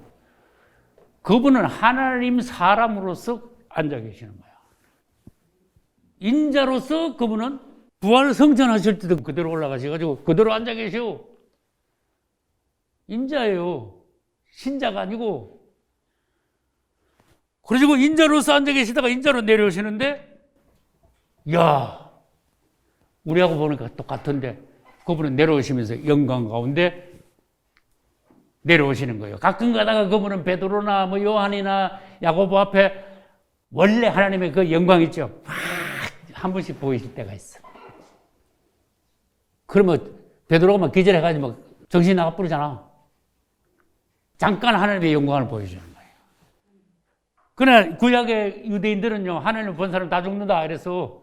그분은 하나님 사람으로서 앉아 계시는 거야. 인자로서 그분은 부활 성천하실 때도 그대로 올라가셔가지고 그대로 앉아 계셔. 인자예요. 신자가 아니고. 그러시고 인자로서 앉아 계시다가 인자로 내려오시는데, 야, 우리하고 보니까 똑같은데 그분은 내려오시면서 영광 가운데 내려오시는 거예요. 가끔 가다가 그분은 베드로나 뭐 요한이나 야고보 앞에 원래 하나님의 그 영광 있죠. 한 번씩 보이실 때가 있어. 그러면 베드로가 막 기절해가지고 막 정신이 나가 버리잖아. 잠깐 하나님의 영광을 보여주는 거예요. 그러나 구약의 유대인들은요, 하나님을 본 사람 다 죽는다 이래서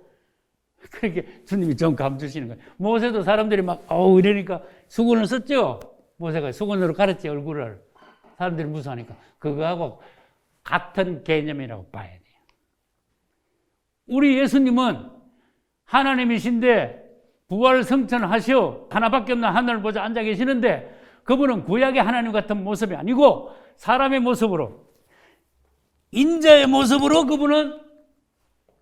그렇게 주님이 좀 감주시는 거예요. 모세도 사람들이 막 이러니까 수건을 썼죠. 모세가 수건으로 가렸지 얼굴을. 사람들이 무서워하니까. 그거하고 같은 개념이라고 봐야 돼요. 우리 예수님은 하나님이신데 부활 성천하시어 하나밖에 없는 하늘을 보자 앉아 계시는데 그분은 구약의 하나님 같은 모습이 아니고 사람의 모습으로 인자의 모습으로 그분은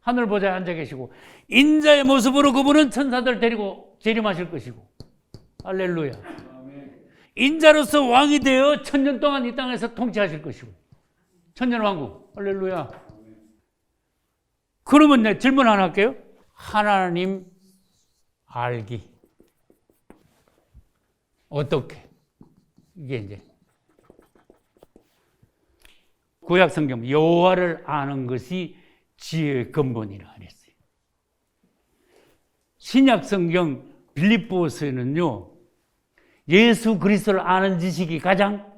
하늘 보좌에 앉아 계시고 인자의 모습으로 그분은 천사들 데리고 재림하실 것이고 할렐루야. 인자로서 왕이 되어 1000년 동안 이 땅에서 통치하실 것이고 천년왕국 할렐루야. 그러면 내 질문 하나 할게요. 하나님 알기 어떻게? 이게 이제 구약 성경 여호와를 아는 것이 지혜의 근본이라 그랬어요. 신약 성경 빌립보서에는요 예수 그리스도를 아는 지식이 가장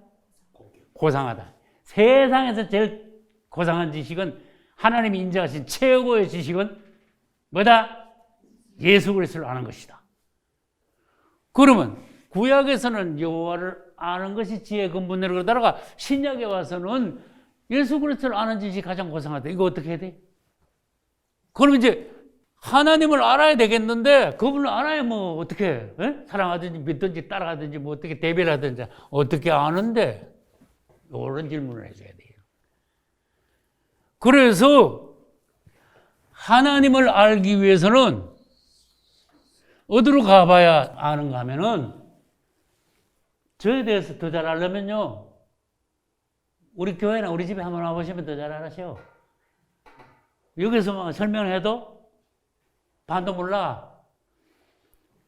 고상하다. 세상에서 제일 고상한 지식은 하나님이 인정하신 최고의 지식은 뭐다? 예수 그리스도를 아는 것이다. 그러면 구약에서는 여호와를 아는 것이 지혜의 근본이라고 그러다가 신약에 와서는 예수 그리스도를 아는 지식이 가장 고상하다. 이거 어떻게 해야 돼? 그럼 이제 하나님을 알아야 되겠는데 그분을 알아야 뭐 어떻게 사랑하든지 믿든지 따라가든지 뭐 어떻게 대비를 하든지 어떻게 아는데 이런 질문을 해줘야 돼요. 그래서 하나님을 알기 위해서는 어디로 가봐야 아는가 하면은 저에 대해서 더 잘 알려면요 우리 교회나 우리 집에 한번 와보시면 더 잘 알아셔. 여기서만 설명해도 반도 몰라.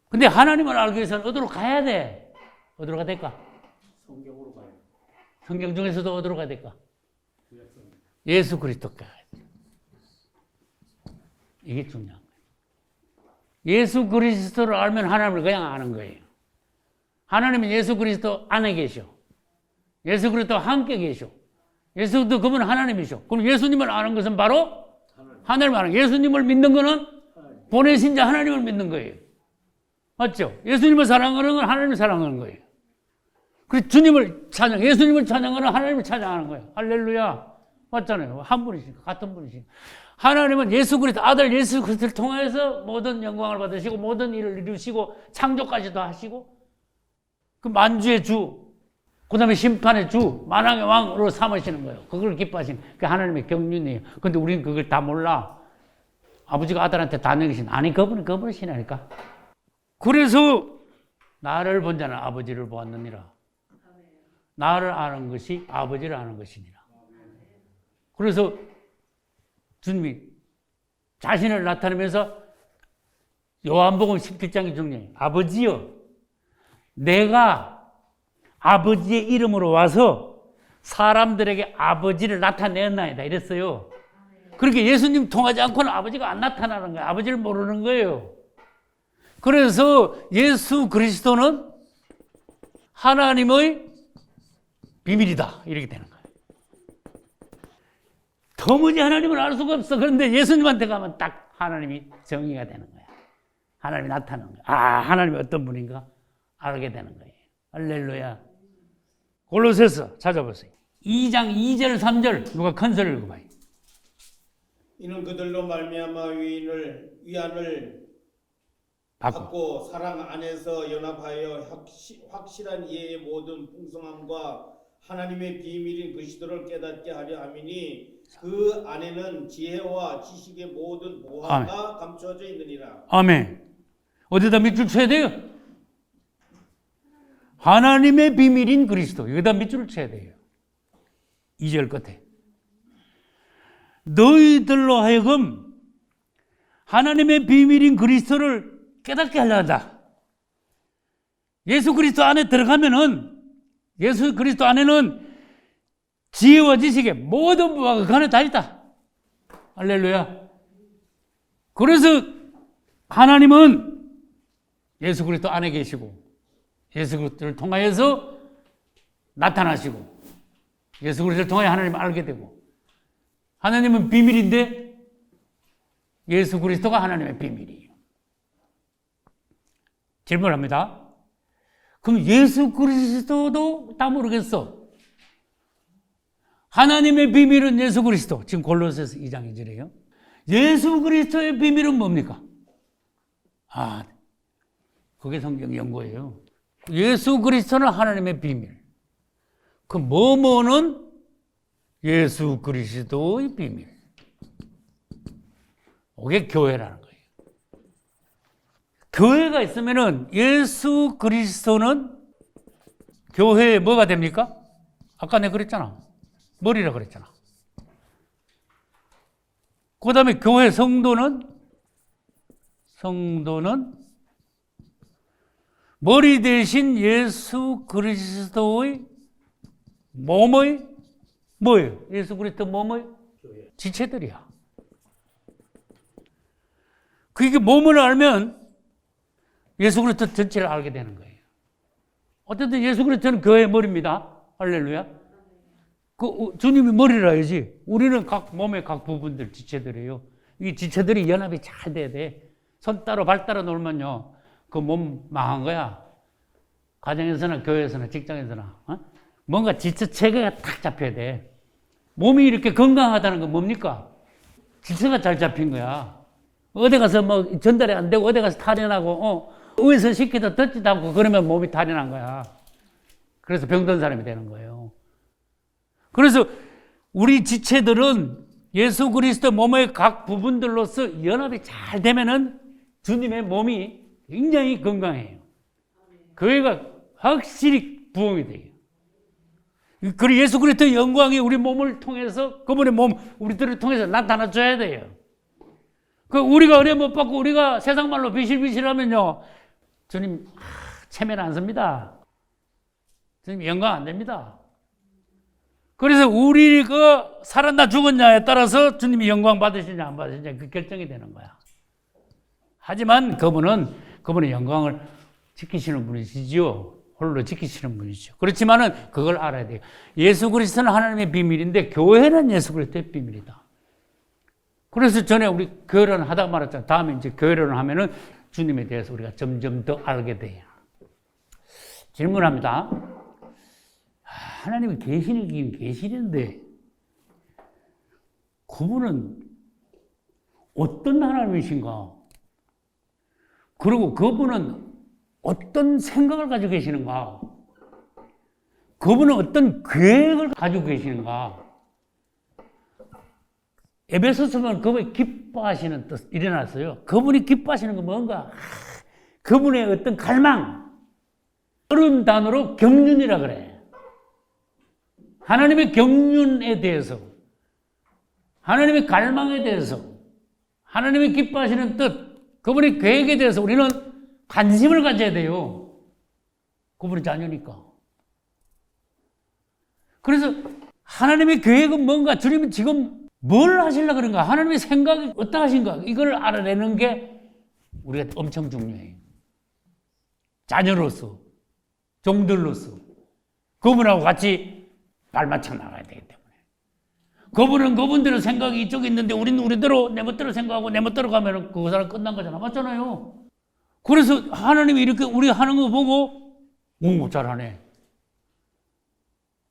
근데 하나님을 알기 위해서는 어디로 가야 돼? 어디로 가야 될까? 성경으로 가요. 성경 중에서도 어디로 가야 될까? 예수 그리스도 가야 돼. 이게 중요한 거예요. 예수 그리스도를 알면 하나님을 그냥 아는 거예요. 하나님은 예수 그리스도 안에 계셔. 예수 그리스도 함께 계셔. 예수 그리스도 그분 하나님이셔. 그럼 예수님을 아는 것은 바로 하나님을 아는 거예요. 예수님을 믿는 거는 보내신 자 하나님을 믿는 거예요. 맞죠? 예수님을 사랑하는 건 하나님을 사랑하는 거예요. 그래서 주님을 찬양, 예수님을 찬양하는 하나님을 찬양하는 거예요. 할렐루야. 맞잖아요. 한 분이시니까, 같은 분이시니까. 하나님은 예수 그리스도, 아들 예수 그리스도를 통해서 모든 영광을 받으시고, 모든 일을 이루시고, 창조까지도 하시고, 그 만주의 주, 그 다음에 심판의 주, 만왕의 왕으로 삼으시는 거예요. 그걸 기뻐하시는, 그 하나님의 경륜이에요. 근데 우리는 그걸 다 몰라. 아버지가 아들한테 다 넘기신, 아니, 그분이시라니까. 그래서, 나를 본 자는 아버지를 보았느니라. 나를 아는 것이 아버지를 아는 것이니라. 그래서 주님이 자신을 나타내면서 요한복음 17장이 중요해요. 아버지여, 내가 아버지의 이름으로 와서 사람들에게 아버지를 나타내었나이다 이랬어요. 그렇게 예수님 통하지 않고는 아버지가 안 나타나는 거예요. 아버지를 모르는 거예요. 그래서 예수 그리스도는 하나님의 비밀이다 이렇게 되는 거예요. 도무지 하나님을 알 수가 없어. 그런데 예수님한테 가면 딱 하나님이 정의가 되는 거야. 하나님이 나타나는 거야. 아, 하나님이 어떤 분인가 알게 되는 거예요. 할렐루야. 골로새서 찾아보세요. 2장 2절 3절 누가 큰소리를 읽어봐요. 이는 그들로 말미암아 위안을 받고 사랑 안에서 연합하여 확실한 이해의 모든 풍성함과 하나님의 비밀인 그리스도를 깨닫게 하려 함이니 그 안에는 지혜와 지식의 모든 모화가 감추어져 있느니라. 아멘. 어디다 밑줄 쳐야 돼요? 하나님의 비밀인 그리스도. 여기다 밑줄을 쳐야 돼요. 2절 끝에. 너희들로 하여금 하나님의 비밀인 그리스도를 깨닫게 하려 한다. 예수 그리스도 안에 들어가면은, 예수 그리스도 안에는 지혜와 지식의 모든 부가 그 안에 다 있다. 할렐루야. 그래서 하나님은 예수 그리스도 안에 계시고, 예수 그리스도를 통하여서 나타나시고, 예수 그리스도를 통하여 하나님을 알게 되고, 하나님은 비밀인데 예수 그리스도가 하나님의 비밀이에요. 질문합니다. 그럼 예수 그리스도도 다 모르겠어. 하나님의 비밀은 예수 그리스도. 지금 골로새서 2장 2절이에요. 예수 그리스도의 비밀은 뭡니까? 그게 성경 연구예요. 예수 그리스도는 하나님의 비밀. 그 뭐뭐는 예수 그리스도의 비밀. 그게 교회라는 거예요. 교회가 있으면은 예수 그리스도는 교회에 뭐가 됩니까? 아까 내가 그랬잖아. 머리라 그랬잖아. 그 다음에 교회 성도는 머리 대신 예수 그리스도의 몸의 뭐예요? 예수 그리스도 몸의 지체들이야. 그게 몸을 알면 예수 그리스도 전체를 알게 되는 거예요. 어쨌든 예수 그리스도는 교회의 머리입니다. 할렐루야. 주님이 머리라 해야지. 우리는 각 몸의 각 부분들 지체들이에요. 이 지체들이 연합이 잘 돼야 돼. 손 따로 발 따로 놀면요, 그 몸 망한 거야. 가정에서나 교회에서나 직장에서나 뭔가 지체 체계가 딱 잡혀야 돼. 몸이 이렇게 건강하다는 건 뭡니까? 지체가 잘 잡힌 거야. 어디 가서 뭐 전달이 안 되고 어디 가서 탈연하고 의사 시키도 듣지도 않고 그러면 몸이 탈연한 거야. 그래서 병든 사람이 되는 거예요. 그래서 우리 지체들은 예수 그리스도 몸의 각 부분들로서 연합이 잘 되면은 주님의 몸이 굉장히 건강해요. 교회가 확실히 부흥이 돼요. 그리고 예수 그리스도의 영광이 우리 몸을 통해서, 그분의 몸, 우리들을 통해서 나타나줘야 돼요. 우리가 은혜 못 받고 우리가 세상 말로 비실비실하면요, 주님 체면 안 섭니다. 주님 영광 안 됩니다. 그래서 우리가 살았나 죽었냐에 따라서 주님이 영광 받으시냐 안 받으시냐 그 결정이 되는 거야. 하지만 그분의 영광을 지키시는 분이시지요. 홀로 지키시는 분이죠. 그렇지만은 그걸 알아야 돼요. 예수 그리스도는 하나님의 비밀인데 교회는 예수 그리스도의 비밀이다. 그래서 전에 우리 교회론 하다 말았잖아요. 다음에 이제 교회론 하면은 주님에 대해서 우리가 점점 더 알게 돼요. 질문합니다. 하나님이 계시긴 계시는데 그분은 어떤 하나님이신가? 그리고 그분은 어떤 생각을 가지고 계시는가? 그분은 어떤 계획을 가지고 계시는가? 에베소서 보면 그분이 기뻐하시는 뜻 일어났어요. 그분이 기뻐하시는 건 뭔가? 그분의 어떤 갈망. 어려운 단어로 경륜이라 그래. 하나님의 경륜에 대해서, 하나님의 갈망에 대해서, 하나님의 기뻐하시는 뜻, 그분의 계획에 대해서 우리는 관심을 가져야 돼요. 그분의 자녀니까. 그래서 하나님의 계획은 뭔가, 주님은 지금 뭘 하시려고 그런가, 하나님의 생각이 어떠하신가, 이걸 알아내는 게 우리가 엄청 중요해요. 자녀로서, 종들로서 그분하고 같이 발맞춰 나가야 되기 때문에. 그분은 그분대로 생각이 이쪽에 있는데 우리는 우리대로 내 멋대로 생각하고 내 멋대로 가면 그 사람 끝난 거잖아. 맞잖아요. 그래서 하나님이 이렇게 우리 하는 거 보고 오, 잘하네.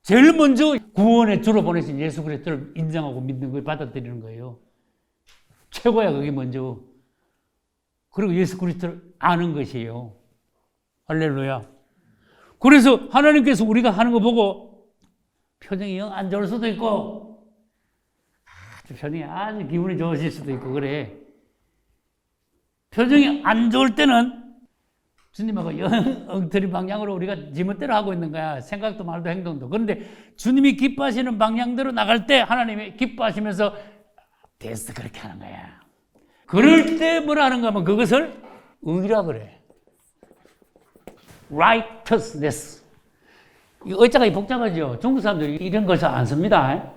제일 먼저 구원의 주로 보내신 예수 그리스도를 인정하고 믿는 걸 받아들이는 거예요. 최고야, 그게 먼저. 그리고 예수 그리스도를 아는 것이에요. 할렐루야. 그래서 하나님께서 우리가 하는 거 보고 표정이 영 안 좋을 수도 있고 표정이 아주 기분이 좋으실 수도 있고 그래. 표정이 안 좋을 때는 주님하고 영 엉터리 방향으로 우리가 지멋대로 하고 있는 거야. 생각도 말도 행동도. 그런데 주님이 기뻐하시는 방향대로 나갈 때 하나님이 기뻐하시면서 됐어 그렇게 하는 거야. 그럴 때 뭐라 하는가 하면 그것을 의라 그래. righteousness. 이 의자가 복잡하죠. 중국 사람들이 이런 걸 잘 안 씁니다.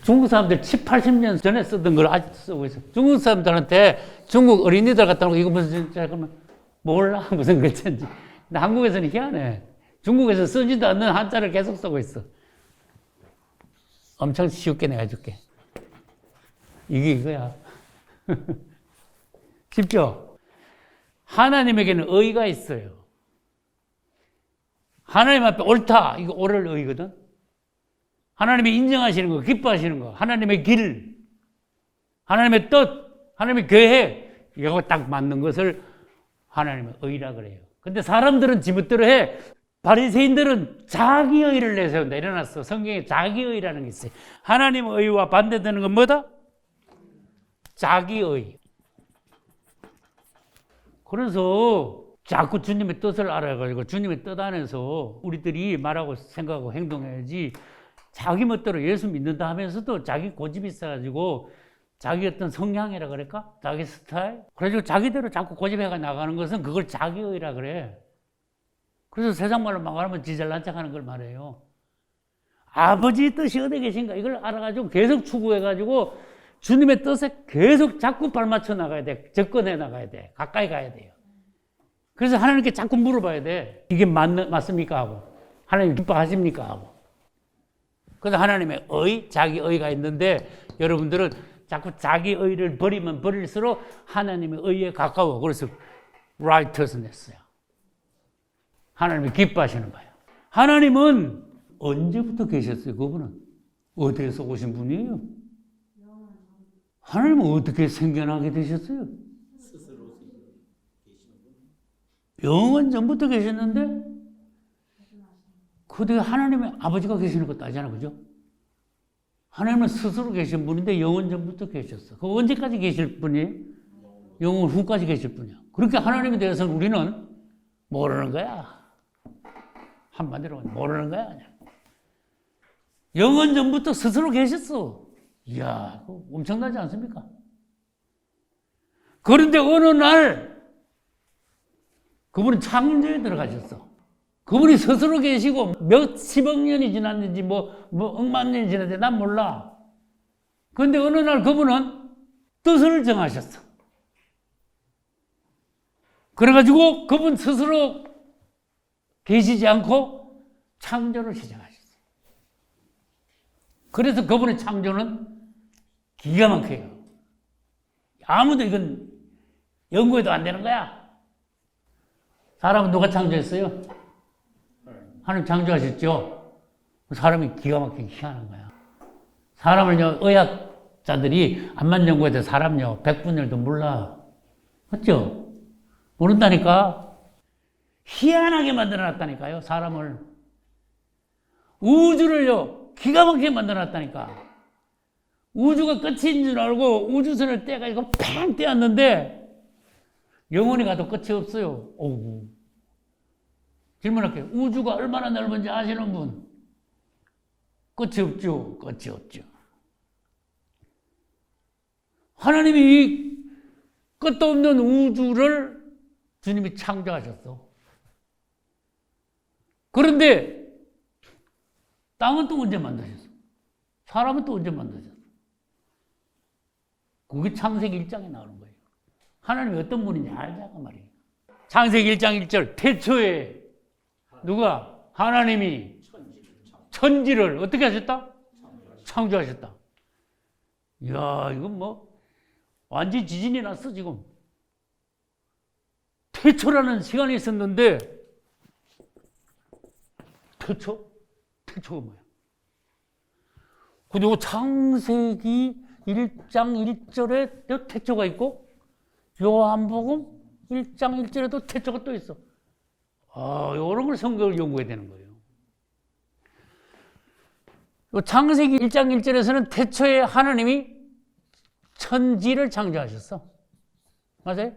중국 사람들 7, 80년 전에 쓰던 걸 아직도 쓰고 있어. 중국 사람들한테 중국 어린이들 갖다 놓고 이거 무슨 진짜 그러면 몰라 무슨 글자인지. 근데 한국에서는 희한해. 중국에서 쓰지도 않는 한자를 계속 쓰고 있어. 엄청 쉽게 내가 해줄게. 이게 이거야. 쉽죠? 하나님에게는 의가 있어요. 하나님 앞에 옳다. 이거 옳을 의거든. 하나님이 인정하시는 거, 기뻐하시는 거, 하나님의 길, 하나님의 뜻, 하나님의 계획, 이거 딱 맞는 것을 하나님의 의라 그래요. 근데 사람들은 지멋대로 해. 바리새인들은 자기 의를 내세운다. 일어났어. 성경에 자기 의라는 게 있어요. 하나님의 의와 반대되는 건 뭐다? 자기 의. 그래서 자꾸 주님의 뜻을 알아가지고 주님의 뜻 안에서 우리들이 말하고 생각하고 행동해야지 자기 멋대로 예수 믿는다 하면서도 자기 고집이 있어가지고 자기 어떤 성향이라 그럴까? 자기 스타일? 그래가지고 자기대로 자꾸 고집해가 나가는 것은 그걸 자기의라 그래. 그래서 세상 말로 말하면 지잘난 척하는 걸 말해요. 아버지의 뜻이 어디 계신가? 이걸 알아가지고 계속 추구해가지고 주님의 뜻에 계속 자꾸 발맞춰 나가야 돼. 접근해 나가야 돼. 가까이 가야 돼요. 그래서 하나님께 자꾸 물어봐야 돼. 이게 맞습니까? 하고. 하나님 기뻐하십니까? 하고. 그래서 하나님의 의, 자기 의가 있는데 여러분들은 자꾸 자기 의를 버리면 버릴수록 하나님의 의에 가까워. 그래서 righteousness야. 하나님이 기뻐하시는 거예요. 하나님은 언제부터 계셨어요? 그분은 어디에서 오신 분이에요? 하나님은 어떻게 생겨나게 되셨어요? 영원 전부터 계셨는데 그때 하나님의 아버지가 계시는 것도 아니잖아, 그죠? 하나님은 스스로 계신 분인데 영원 전부터 계셨어. 그 언제까지 계실 분이에요? 영원 후까지 계실 분이야. 그렇게 하나님에 대해서는 우리는 모르는 거야. 한마디로 모르는 거야. 그냥. 영원 전부터 스스로 계셨어. 이야, 엄청나지 않습니까? 그런데 어느 날 그분은 창조에 들어가셨어. 그분이 스스로 계시고 몇십억 년이 지났는지 뭐 억만 년이 지났는지 난 몰라. 그런데 어느 날 그분은 뜻을 정하셨어. 그래가지고 그분 스스로 계시지 않고 창조를 시작하셨어요. 그래서 그분의 창조는 기가 막혀요. 아무도 이건 연구해도 안 되는 거야. 사람은 누가 창조했어요? 하나님 창조하셨죠? 사람이 기가 막히게 희한한 거야. 사람을요, 의학자들이 암만 연구해도 사람요, 100분의 1도 몰라. 맞죠? 모른다니까? 희한하게 만들어놨다니까요, 사람을. 우주를요, 기가 막히게 만들어놨다니까. 우주가 끝인 줄 알고 우주선을 떼가지고 팡 떼었는데 영원히 가도 끝이 없어요. 오우. 질문할게요. 우주가 얼마나 넓은지 아시는 분? 끝이 없죠. 끝이 없죠. 하나님이 이 끝도 없는 우주를 주님이 창조하셨어. 그런데 땅은 또 언제 만드셨어? 사람은 또 언제 만드셨어? 그게 창세기 1장에 나오는 거예요. 하나님이 어떤 분인지 알자고 말이에요. 창세기 1장 1절 태초에 누가? 하나님이 천지를 어떻게 하셨다? 창조하셨다. 이야, 이건 뭐 완전 지진이 났어 지금. 태초라는 시간이 있었는데 태초가 뭐야? 그리고 창세기 1장 1절에 태초가 있고 요한복음 1장 1절에도 태초가 또 있어. 이런 걸 성경을 연구해야 되는 거예요. 창세기 1장 1절에서는 태초에 하나님이 천지를 창조하셨어. 맞아요?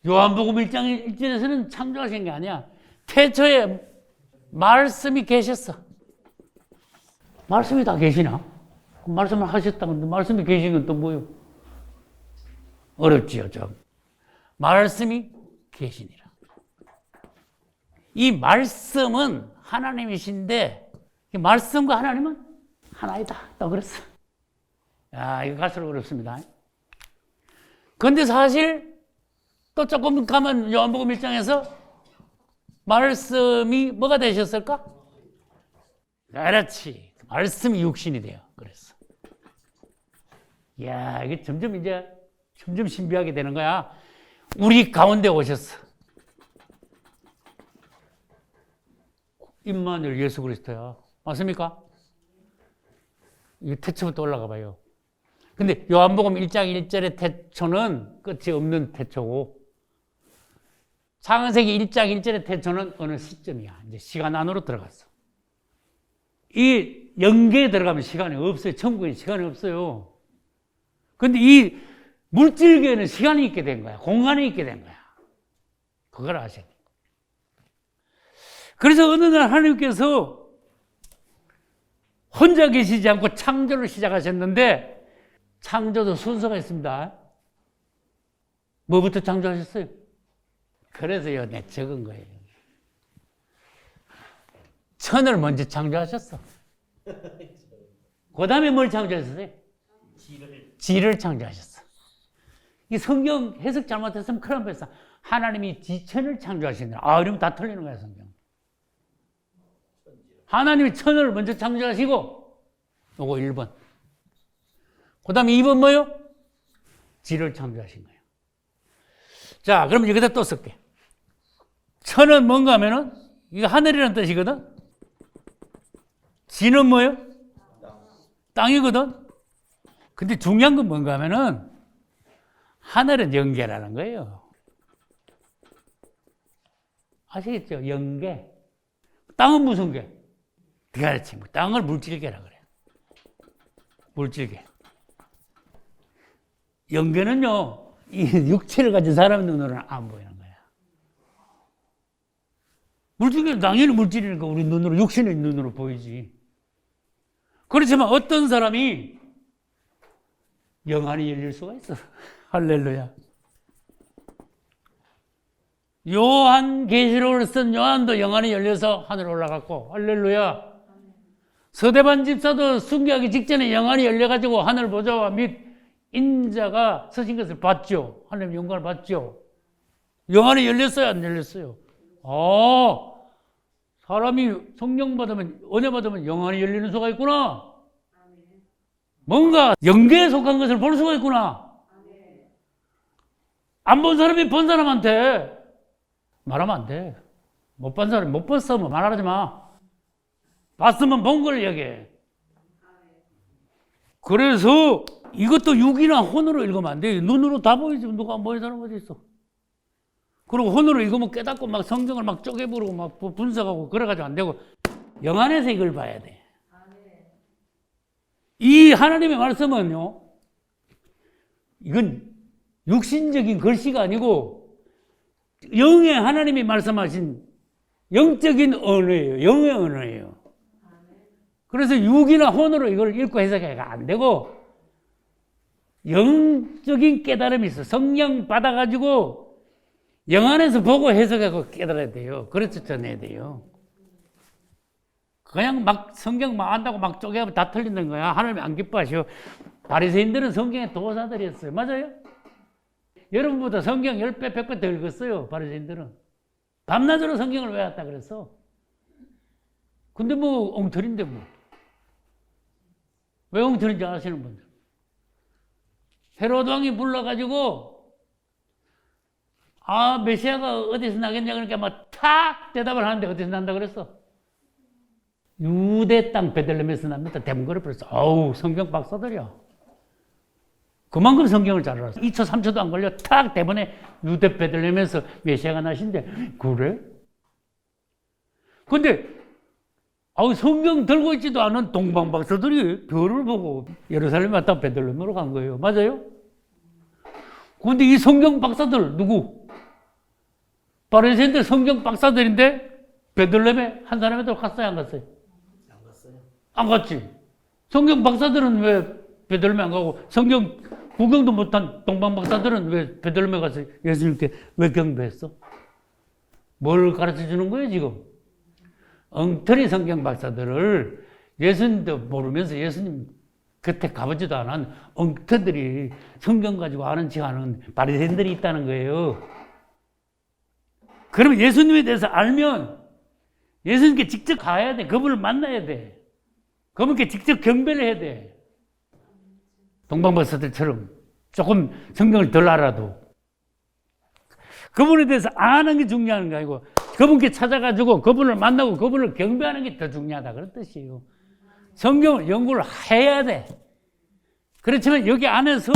요한복음 1장 1절에서는 창조하신 게 아니야. 태초에 말씀이 계셨어. 말씀이 다 계시나? 말씀을 하셨다는데 말씀이 계신 건 또 뭐요? 어렵지요, 좀. 말씀이 계시니라. 이 말씀은 하나님이신데 이 말씀과 하나님은 하나이다. 또 그랬어. 야, 이거 갈수록 어렵습니다. 그런데 사실 또 조금 가면 요한복음 1장에서 말씀이 뭐가 되셨을까? 그렇지. 말씀이 육신이 돼요. 그랬어. 야, 이게 점점 신비하게 되는 거야. 우리 가운데 오셨어. 임마누엘 예수 그리스도야. 맞습니까? 이 태초부터 올라가 봐요. 근데 요한복음 1장 1절의 태초는 끝이 없는 태초고 창세기 1장 1절의 태초는 어느 시점이야. 이제 시간 안으로 들어갔어. 이 영계에 들어가면 시간이 없어요. 천국에 시간이 없어요. 근데 이 물질계에는 시간이 있게 된 거야. 공간이 있게 된 거야. 그걸 아셔야 돼. 그래서 어느 날 하나님께서 혼자 계시지 않고 창조를 시작하셨는데 창조도 순서가 있습니다. 뭐부터 창조하셨어요? 그래서요, 내 적은 거예요. 천을 먼저 창조하셨어. 그 다음에 뭘 창조하셨어요? 지를 창조하셨어. 이 성경 해석 잘못했으면 큰일 날 뻔했어. 하나님이 지천을 창조하시느라. 아, 이러면 다 틀리는 거야, 성경. 하나님이 천을 먼저 창조하시고, 요거 1번. 그 다음에 2번 뭐요? 지를 창조하신 거예요. 자, 그럼 여기다 또 쓸게. 천은 뭔가 하면은, 이거 하늘이라는 뜻이거든? 지는 뭐요? 땅이거든? 근데 중요한 건 뭔가 하면은, 하늘은 영계라는 거예요. 아시겠죠? 영계. 땅은 무슨 계? 그렇지. 땅을 물질계라 그래. 물질계. 영계는요, 이 육체를 가진 사람의 눈으로는 안 보이는 거야. 물질계는 당연히 물질이니까 우리 눈으로, 육신의 눈으로 보이지. 그렇지만 어떤 사람이 영안이 열릴 수가 있어. 할렐루야. 요한계시록을 쓴 요한도 영안이 열려서 하늘에 올라갔고, 할렐루야. 서대반 집사도 순교하기 직전에 영안이 열려가지고 하늘 보좌와 및 인자가 서신 것을 봤죠. 하나님 영광을 봤죠. 영안이 열렸어요, 안 열렸어요? 사람이 성령 받으면, 은혜 받으면 영안이 열리는 수가 있구나. 뭔가 영계에 속한 것을 볼 수가 있구나. 안 본 사람이 본 사람한테 말하면 안 돼. 못 본 사람이 못 봤으면 말하지 마. 봤으면 본 걸 얘기해. 그래서 이것도 육이나 혼으로 읽으면 안 돼. 눈으로 다 보이지. 누가 안 보이는 사람 어디 있어. 그리고 혼으로 읽으면 깨닫고 막 성경을 막 쪼개부르고 막 분석하고 그래가지고 안 되고 영안에서 이걸 봐야 돼. 이 하나님의 말씀은요, 이건 육신적인 글씨가 아니고 영의 하나님이 말씀하신 영적인 언어예요. 영의 언어예요. 그래서 육이나 혼으로 이걸 읽고 해석해가 안 되고 영적인 깨달음이 있어. 성령 받아가지고 영 안에서 보고 해석하고 깨달아야 돼요. 그래서 전해야 돼요. 그냥 막 성경 막 안다고 막 쪼개면 다 틀리는 거야. 하나님이 안 기뻐하셔. 바리새인들은 성경의 도사들이었어요. 맞아요? 여러분보다 성경 10배, 100배 더 읽었어요. 바리새인들은. 밤낮으로 성경을 외웠다 그랬어. 근데 뭐 엉터리인데 뭐. 왜 엉터리인지 아시는 분들. 헤로드 왕이 불러가지고 메시아가 어디서 나겠냐 그러니까 막 탁 대답을 하는데 어디서 난다 그랬어? 유대 땅 베들레헴에서 납니다. 대문거를 벌써. 어우, 성경 박사들이야. 그만큼 성경을 잘 알았어. 2초, 3초도 안 걸려. 탁 대본에 유대 베들레헴에서 메시아가 나신대. 그래? 근데 아우 성경 들고 있지도 않은 동방 박사들이 별을 보고 예루살렘 왔다 베들레헴으로 간 거예요. 맞아요? 그런데 이 성경 박사들 누구? 바리새인들 성경 박사들인데 베들레헴에 한 사람이라도 갔어요, 안 갔어요? 안 갔어요. 안 갔지. 성경 박사들은 왜 베들레헴에 안 가고 성경 구경도 못한 동방 박사들은 왜 베들레헴에 가서 예수님께 왜 경배했어? 뭘 가르쳐 주는 거예요, 지금? 엉터리 성경 박사들을 예수님도 모르면서 예수님 곁에 가보지도 않은 엉터들이 성경 가지고 아는 척 하는 바리새인들이 있다는 거예요. 그러면 예수님에 대해서 알면 예수님께 직접 가야 돼. 그분을 만나야 돼. 그분께 직접 경배를 해야 돼. 동방박사들처럼 조금 성경을 덜 알아도 그분에 대해서 아는 게 중요한 게 아니고 그분께 찾아가지고 그분을 만나고 그분을 경배하는 게 더 중요하다 그런 뜻이에요. 성경을 연구를 해야 돼. 그렇지만 여기 안에서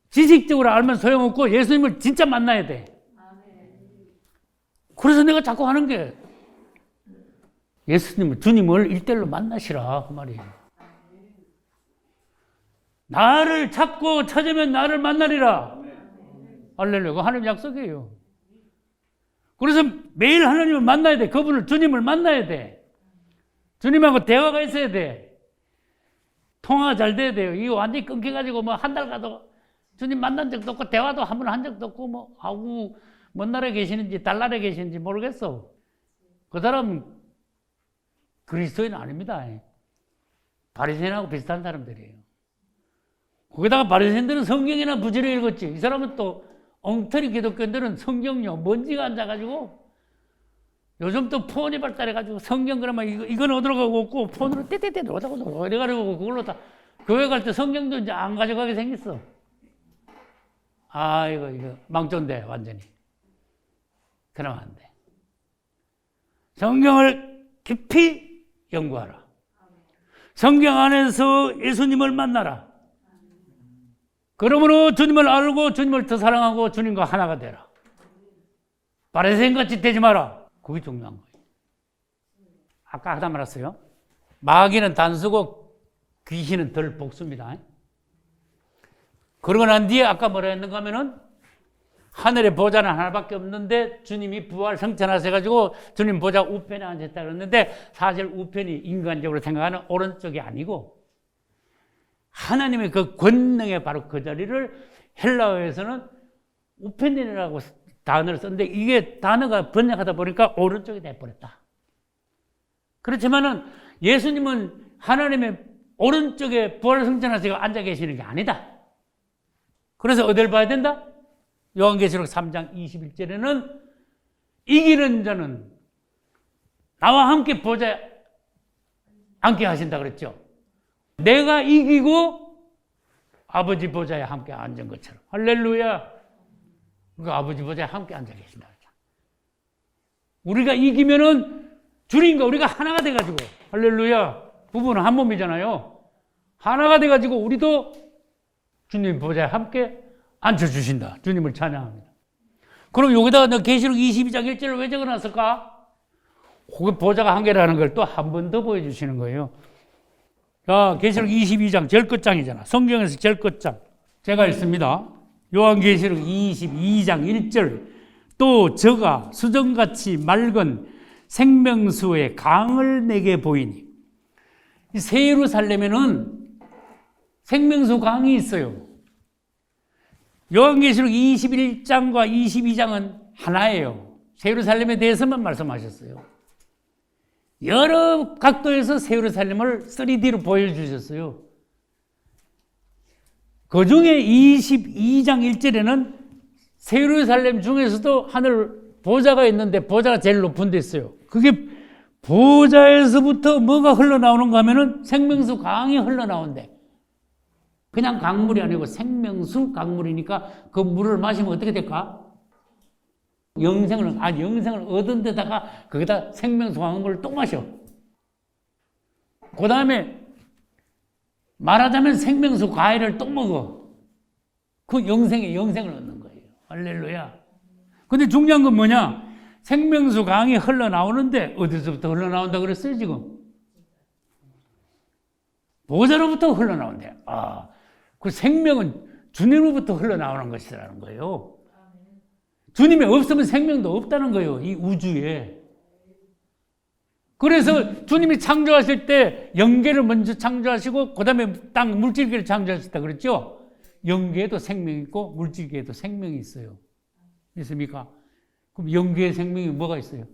지식적으로 알면 소용없고 예수님을 진짜 만나야 돼. 그래서 내가 자꾸 하는 게 예수님을, 주님을 일대일로 만나시라 그 말이에요. 나를 찾고 찾으면 나를 만나리라. 할렐루야. 하나님 약속이에요. 그래서 매일 하나님을 만나야 돼. 그분을, 주님을 만나야 돼. 주님하고 대화가 있어야 돼. 통화가 잘 돼야 돼요. 이거 완전히 끊겨가지고 뭐 한 달 가도 주님 만난 적도 없고 대화도 한 번 한 적도 없고 뭐 아우 먼 나라에 계시는지 달나라에 계시는지 모르겠어. 그 사람은 그리스도인 아닙니다. 바리새인하고 비슷한 사람들이에요. 거기다가 바리새인들은 성경이나 부지런히 읽었지. 이 사람은 또 엉터리 기독교인들은 성경요 먼지가 앉아가지고 요즘 또 폰이 발달해가지고 성경 그러면 이건 어디로 가고 없고 폰으로 떼떼떼 오다고 이래가지고 그걸로 다 교회 갈 때 성경도 이제 안 가져가게 생겼어. 아 이거 망존돼 완전히. 그러면 안 돼. 성경을 깊이 연구하라. 성경 안에서 예수님을 만나라. 그러므로 주님을 알고 주님을 더 사랑하고 주님과 하나가 되라. 바리새인같이 되지 마라. 그게 중요한 거예요. 아까 하다 말았어요. 마귀는 단수고 귀신은 덜 복수입니다. 그러고 난 뒤에 아까 뭐라 했는가 하면은 하늘의 보좌는 하나밖에 없는데 주님이 부활 성천하셔가지고 주님 보좌 우편에 앉았다 그랬는데 사실 우편이 인간적으로 생각하는 오른쪽이 아니고 하나님의 그 권능의 바로 그 자리를 헬라어에서는 우편이라고 단어를 썼는데 이게 단어가 번역하다 보니까 오른쪽이 돼버렸다. 그렇지만은 예수님은 하나님의 오른쪽에 부활 성천하시고 앉아 계시는 게 아니다. 그래서 어딜 봐야 된다? 요한계시록 3장 21절에는 이기는 자는 나와 함께 보좌에 앉게 하신다 그랬죠. 내가 이기고 아버지 보좌에 함께 앉은 것처럼. 할렐루야. 그 아버지 보좌에 함께 앉아 계신다. 우리가 이기면은 주님과 우리가 하나가 돼가지고, 할렐루야. 부부는 한 몸이잖아요. 하나가 돼가지고 우리도 주님 보좌에 함께 앉혀주신다. 주님을 찬양합니다. 그럼 여기다가 너 계시록 22장 1절을 왜 적어놨을까? 거기 보좌가 한 개라는 걸 또 한 번 더 보여주시는 거예요. 자, 계시록 22장 제일 끝장이잖아. 성경에서 제일 끝장. 제가 읽습니다. 요한계시록 22장 1절. 또 저가 수정같이 맑은 생명수의 강을 내게 보이니. 새 예루살렘에는 생명수 강이 있어요. 요한계시록 21장과 22장은 하나예요. 새 예루살렘에 대해서만 말씀하셨어요. 여러 각도에서 새 예루살렘을 3D로 보여주셨어요. 그 중에 22장 1절에는 새 예루살렘 중에서도 하늘 보좌가 있는데 보좌가 제일 높은 데 있어요. 그게 보좌에서부터 뭐가 흘러나오는가 하면은 생명수 강이 흘러나온대. 그냥 강물이 아니고 생명수 강물이니까 그 물을 마시면 어떻게 될까? 영생을 얻은 데다가 거기다 생명수 강물을 또 마셔. 그 다음에 말하자면 생명수 과일을 또 먹어. 그 영생을 얻는 거예요. 할렐루야. 근데 중요한 건 뭐냐? 생명수 강이 흘러나오는데 어디서부터 흘러나온다 그랬어요, 지금? 보좌로부터 흘러나온대. 아, 그 생명은 주님으로부터 흘러나오는 것이라는 거예요. 주님이 없으면 생명도 없다는 거예요. 이 우주에. 그래서 주님이 창조하실 때 영계를 먼저 창조하시고 그 다음에 땅 물질계를 창조하셨다 그랬죠. 영계에도 생명이 있고 물질계에도 생명이 있어요. 있습니까? 그럼 영계의 생명이 뭐가 있어요?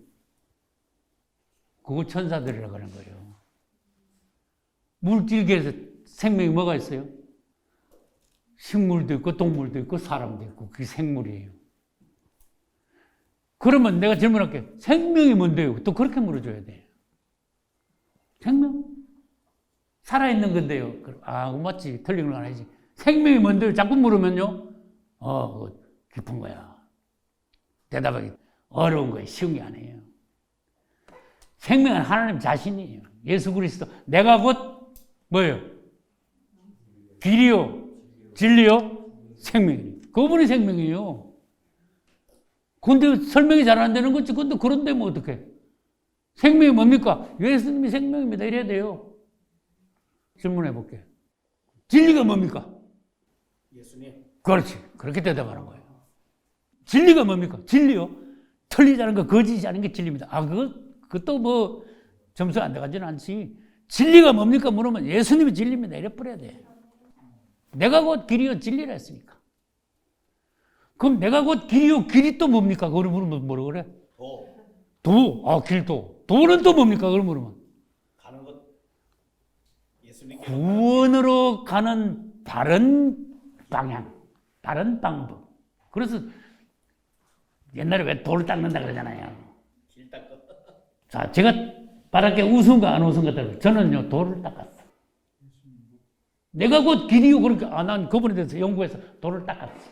그거 천사들이라고 하는 거예요. 물질계에서 생명이 뭐가 있어요? 식물도 있고 동물도 있고 사람도 있고 그게 생물이에요. 그러면 내가 질문할게. 생명이 뭔데요? 또 그렇게 물어줘야 돼. 생명? 살아있는 건데요. 아, 맞지. 틀린 건 아니지. 생명이 뭔데요? 자꾸 물으면요. 깊은 거야. 대답하기 어려운 거예요. 쉬운 게 아니에요. 생명은 하나님 자신이에요. 예수 그리스도. 내가 곧 뭐예요? 길이요. 진리요. 생명이에요. 그분이 생명이에요. 근데 설명이 잘 안 되는 거지. 근데 그런데 뭐 어떡해. 생명이 뭡니까? 예수님이 생명입니다. 이래야 돼요. 질문해 볼게요. 진리가 뭡니까? 예수님. 그렇지. 그렇게 대답하는 거예요. 진리가 뭡니까? 진리요? 틀리지 않은 거, 거짓이지 않은 게 진리입니다. 아, 그것도 뭐 점수 안 돼가지는 않지. 진리가 뭡니까? 물으면 예수님이 진리입니다. 이래 버려야 돼. 내가 곧 길이요 진리라 했으니까. 그럼 내가 곧 길이요 길이 또 뭡니까? 그걸 물으면 뭐라 그래? 도. 아, 길도. 도는 또 뭡니까? 그걸 물으면. 가는 것. 예수님. 구원으로 가는 바른 방향, 바른 방법. 그래서 옛날에 왜 돌을 닦는다 그러잖아요. 길 닦아. 자, 제가 바닥에 웃은가 안 웃은가 따라 저는요 돌을 닦았어. 내가 곧 길이요 그러니까 난 그분에 대해서 연구해서 돌을 닦았어.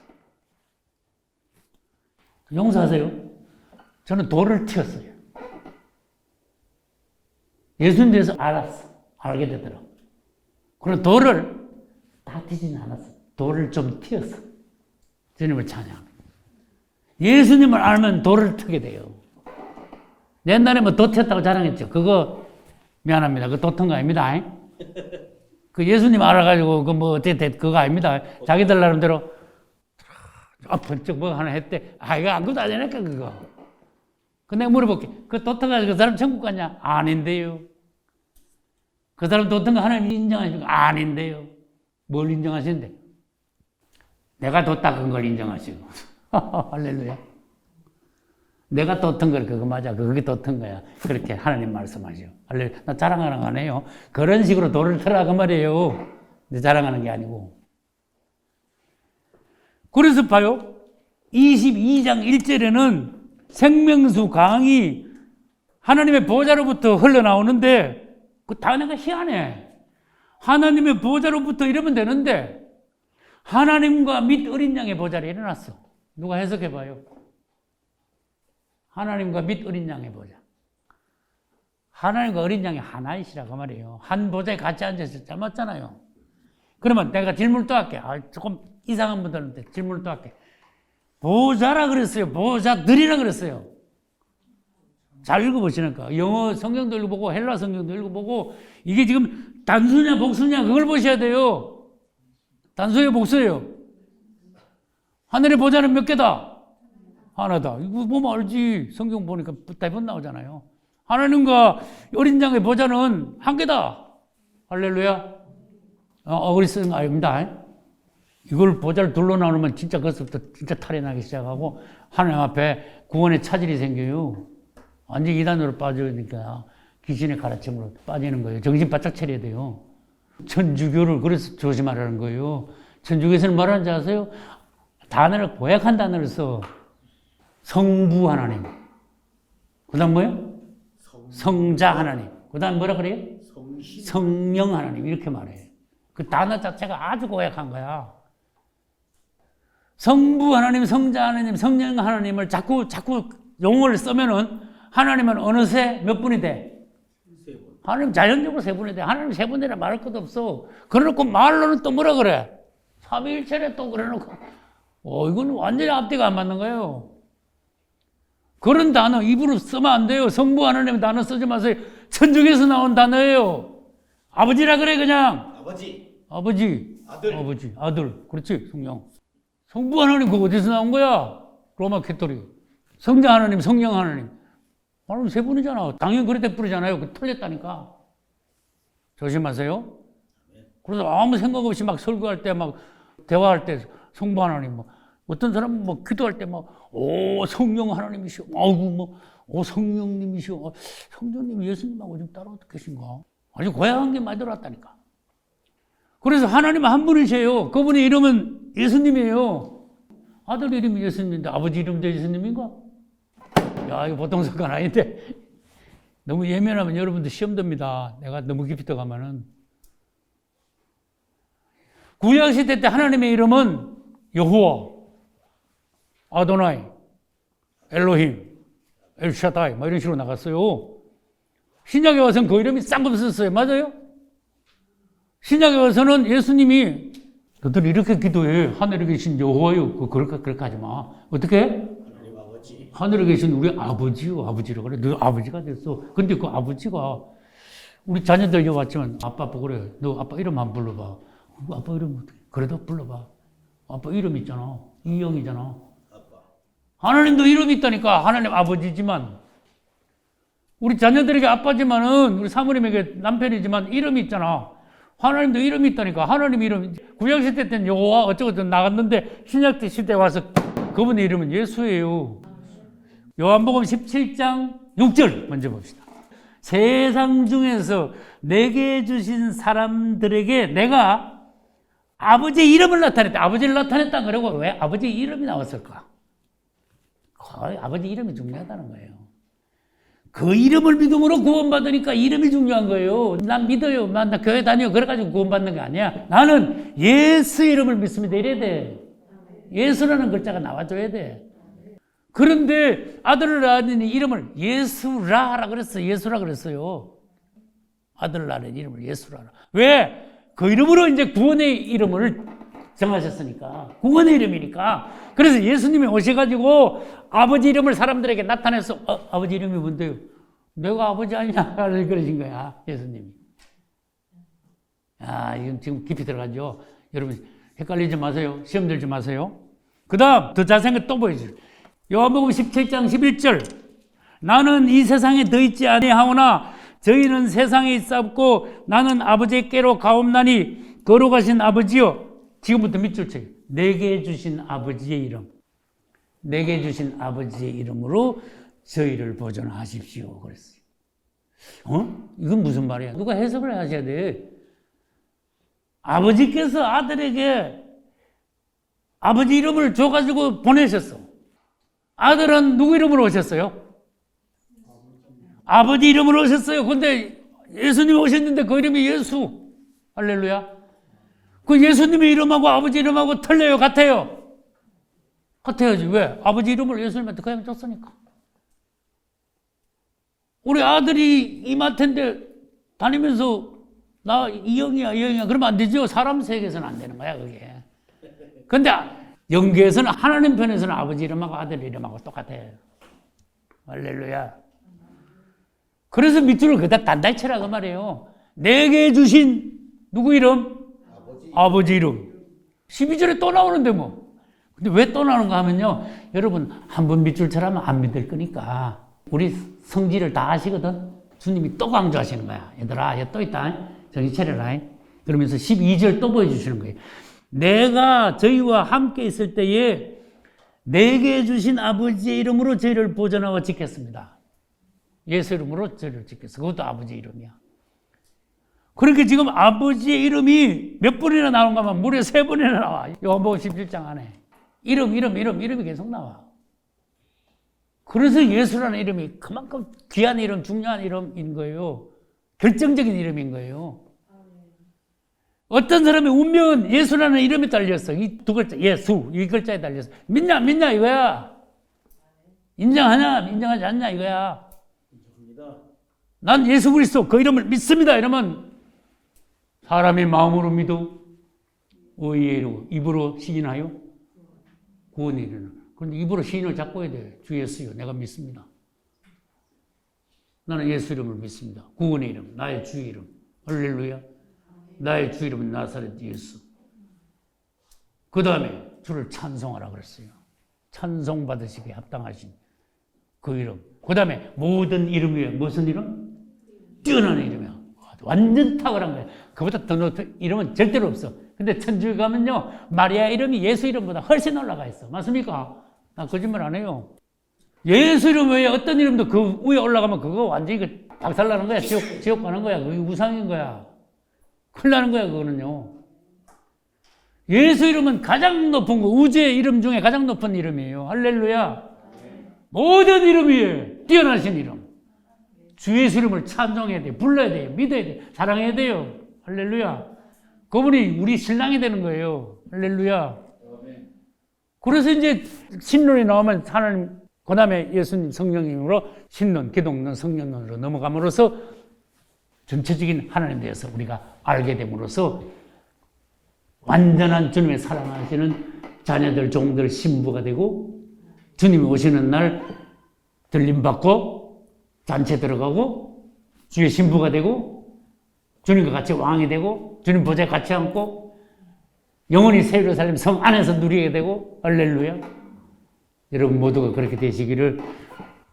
용서하세요. 저는 돌을 튀었어요. 예수님 대해서 알게 되더라고. 그럼 돌을 다 튀지는 않았어. 돌을 좀 튀었어. 주님을 찬양. 예수님을 알면 돌을 트게 돼요. 옛날에 뭐 도 튀었다고 자랑했죠. 그거 미안합니다. 그거 도튼 거 아닙니다. 그 예수님 알아가지고 그 뭐 어떻게 그거 아닙니다. 자기들 나름대로 번쩍 뭐 하나 했대. 이거 아무것도 안 되니까 그거. 그 내가 물어볼게. 그 도트가지고 그 사람 천국 갔냐? 아닌데요. 그 사람 도튼 거 하나님 인정하시고 아닌데요. 뭘 인정하시는데? 내가 도 닦은 걸 인정하시고. 할렐루야. 내가 도튼 걸 그거 맞아. 그게 도튼 거야. 그렇게 하나님 말씀하시오. 할렐루야. 나 자랑하는 거 아니에요. 그런 식으로 돌을 틀어 그 말이에요. 내 자랑하는 게 아니고. 그래서 봐요. 22장 1절에는 생명수 강이 하나님의 보좌로부터 흘러나오는데 그 단어가 희한해. 하나님의 보좌로부터 이러면 되는데 하나님과 및 어린 양의 보좌를 일어났어. 누가 해석해 봐요. 하나님과 및 어린 양의 보좌. 하나님과 어린 양이 하나이시라고 말이에요. 한 보좌에 같이 앉아서 잘 맞잖아요. 그러면 내가 질문을 또 할게. 조금 이상한 분들한테 질문을 또 할게. 보좌라 그랬어요. 보좌들이라 그랬어요. 잘 읽어보시니까. 영어 성경도 읽어보고 헬라 성경도 읽어보고 이게 지금 단수냐 복수냐 그걸 보셔야 돼요. 단수예요 복수예요? 하늘의 보좌는 몇 개다? 하나다. 이거 보면 알지. 성경 보니까 대부분 나오잖아요. 하나님과 어린 양의 보좌는 한 개다. 할렐루야. 어그리 쓰는 거 아닙니다. 이걸 보좌를 둘러 나누면 진짜 그것부터 진짜 탈이 나기 시작하고 하나님 앞에 구원의 차질이 생겨요. 완전 이단으로 빠지니까 귀신의 가르침으로 빠지는 거예요. 정신 바짝 차려야 돼요. 천주교를 그래서 조심하라는 거예요. 천주교에서는 뭐라는지 아세요? 단어를 고약한 단어를 써. 성부 하나님. 그 다음 뭐예요? 성자 하나님. 그 다음 뭐라 그래요? 성령 하나님. 이렇게 말해요. 그 단어 자체가 아주 고약한 거야. 성부 하나님, 성자 하나님, 성령 하나님을 자꾸 용어를 쓰면은 하나님은 어느새 몇 분이 돼? 하나님 자연적으로 세 분이 돼. 하나님 세 분이라 말할 것도 없어. 그래놓고 말로는 또 뭐라 그래? 삼위일체래 또 그래놓고. 이건 완전히 앞뒤가 안 맞는 거예요. 그런 단어 입으로 쓰면 안 돼요. 성부 하나님 단어 쓰지 마세요. 천주교에서 나온 단어예요. 아버지라 그래 그냥. 아버지, 아들. 그렇지, 성령. 성부 하나님 그거 어디서 나온 거야? 로마 캐토릭. 성자 하나님, 성령 하나님. 하나님 세 분이잖아. 당연히 그랬다 뿌리잖아요. 그 틀렸다니까. 조심하세요. 그래서 아무 생각 없이 막 설교할 때, 막 대화할 때 성부 하나님, 뭐 어떤 사람은 뭐 기도할 때 막, 오, 성령 하나님이시오. 아이고, 뭐, 오, 성령님이시오. 성령님 예수님하고 좀 따로 계신가? 아주 고향한 게 많이 들어왔다니까. 그래서 하나님은 한 분이세요. 그분의 이름은 예수님이에요. 아들 이름이 예수님인데 아버지 이름도 예수님인가? 야, 이거 보통 사건 아닌데. 너무 예민하면 여러분들 시험 듭니다. 내가 너무 깊이 들어가면은. 구약시대 때 하나님의 이름은 여호와, 아도나이, 엘로힘, 엘샤다이 뭐 이런 식으로 나갔어요. 신약에 와서는 그 이름이 쌍금 썼어요. 맞아요? 신약에 와서는 예수님이 너들 이렇게 기도해. 하늘에 계신 여호와요. 그렇게 하지 마. 어떻게? 하나님 아버지. 하늘에 계신 우리 아버지요. 아버지라고 그래. 너 아버지가 됐어. 근데 그 아버지가 우리 자녀들 여기 왔지만 아빠 보고 그래. 너 아빠 이름 한번 불러봐. 아빠 이름 어떻게? 그래도 불러봐. 아빠 이름 있잖아. 이영이잖아. 아빠. 하나님도 이름이 있다니까. 하나님 아버지지만 우리 자녀들에게 아빠지만은 우리 사모님에게 남편이지만 이름이 있잖아. 하나님도 이름이 있다니까. 하나님 이름. 구약시대 때는 여호와 어쩌고 나갔는데 신약 시대에 와서 그분의 이름은 예수예요. 요한복음 17장 6절 먼저 봅시다. 세상 중에서 내게 주신 사람들에게 내가 아버지의 이름을 나타냈다. 아버지를 나타냈다. 그러고 왜 아버지의 이름이 나왔을까? 아버지 이름이 중요하다는 거예요. 그 이름을 믿음으로 구원받으니까 이름이 중요한 거예요. 난 믿어요. 나 교회 다녀. 그래가지고 구원받는 게 아니야. 나는 예수 이름을 믿습니다. 이래야 돼. 예수라는 글자가 나와줘야 돼. 그런데 아들을 낳는 이름을 예수라라 그랬어요. 예수라 그랬어요. 아들을 낳는 이름을 예수라라. 왜? 그 이름으로 이제 구원의 이름을 정하셨으니까. 구원의 이름이니까. 그래서 예수님이 오셔가지고 아버지 이름을 사람들에게 나타내서 아버지 이름이 뭔데요? 내가 아버지 아니냐? 그러신 거야. 예수님이. 이건 지금 깊이 들어가죠. 여러분 헷갈리지 마세요. 시험 들지 마세요. 그 다음 더 자세한 거 또 보여주세요. 요한복음 17장 11절. 나는 이 세상에 더 있지 아니하오나 저희는 세상에 있사옵고 나는 아버지께로 가옵나니 거룩하신 아버지여. 지금부터 밑줄 쳐요. 내게 주신 아버지의 이름. 내게 주신 아버지의 이름으로 저희를 보존하십시오. 그랬어요. 이건 무슨 말이야? 누가 해석을 하셔야 돼. 아버지께서 아들에게 아버지 이름을 줘가지고 보내셨어. 아들은 누구 이름으로 오셨어요? 아버지 이름으로 오셨어요. 근데 예수님이 오셨는데 그 이름이 예수. 할렐루야. 그 예수님의 이름하고 아버지 이름하고 틀려요? 같아요? 같아야지. 왜? 아버지 이름을 예수님한테 그냥 줬으니까. 우리 아들이 이마트인데 다니면서 나 이영이야 그러면 안 되죠. 사람 세계에서는 안 되는 거야 그게. 근데 영계에서는 하나님 편에서는 아버지 이름하고 아들 이름하고 똑같아요. 할렐루야. 그래서 밑줄을 그다 단단히 치라 그 말이에요. 내게 주신 누구 이름? 아버지 이름. 12절에 또 나오는데 뭐. 근데 왜 또 나오는가 하면요. 여러분 한 번 밑줄 쳐라면 안 믿을 거니까. 우리 성질을 다 아시거든. 주님이 또 강조하시는 거야. 얘들아 얘 또 있다. 정신 차려라. 그러면서 12절 또 보여주시는 거예요. 내가 저희와 함께 있을 때에 내게 주신 아버지의 이름으로 저희를 보존하고 지켰습니다. 예수 이름으로 저희를 지켰어. 그것도 아버지 이름이야. 그렇게 지금 아버지의 이름이 몇 번이나 나오는가 하면 무려 3번이나 나와. 요한복음 17장 안에. 이름이 계속 나와. 그래서 예수라는 이름이 그만큼 귀한 이름, 중요한 이름인 거예요. 결정적인 이름인 거예요. 어떤 사람의 운명은 예수라는 이름에 달렸어. 이 두 글자, 예수, 이 글자에 달렸어. 믿냐 이거야. 인정하냐, 인정하지 않냐 이거야. 난 예수 그리스도 그 이름을 믿습니다. 이러면 사람이 마음으로 믿어 의에 이르고 입으로 시인하여 구원에 이르는. 그런데 입으로 시인을 잡고 해야 돼. 주 예수요. 내가 믿습니다. 나는 예수 이름을 믿습니다. 구원의 이름, 나의 주 이름. 할렐루야. 나의 주 이름은 나사렛 예수. 그 다음에 주를 찬송하라 그랬어요. 찬송 받으시기에 합당하신 그 이름. 그 다음에 모든 이름 위에 무슨 이름? 뛰어난 이름이야. 완전 탁월한 거야. 그보다 더 높은 이름은 절대로 없어. 근데 천주에 가면요, 마리아 이름이 예수 이름보다 훨씬 올라가 있어. 맞습니까? 나 거짓말 안 해요. 예수 이름 외에 어떤 이름도 그 위에 올라가면 그거 완전히 박살나는 거야. 지옥 가는 거야. 그게 우상인 거야. 큰일 나는 거야, 그거는요. 예수 이름은 가장 높은 거, 우주의 이름 중에 가장 높은 이름이에요. 할렐루야. 모든 이름 위에 뛰어나신 이름. 주 예수 이름을 찬송해야 돼. 불러야 돼요. 믿어야 돼. 사랑해야 돼요. 할렐루야. 그분이 우리 신랑이 되는 거예요. 할렐루야. 그래서 이제 신론이 나오면 하나님, 그 다음에 예수님 성령님으로 신론, 기독론, 성령론으로 넘어감으로써 전체적인 하나님 대해서 우리가 알게 됨으로써 완전한 주님의 사랑하시는 자녀들, 종들, 신부가 되고 주님이 오시는 날 들림받고 잔치에 들어가고 주의 신부가 되고 주님과 같이 왕이 되고 주님 보좌에 같이 앉고 영원히 새 예루살렘 성 안에서 누리게 되고 할렐루야. 여러분 모두가 그렇게 되시기를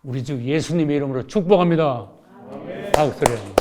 우리 주 예수님의 이름으로 축복합니다. 박수를.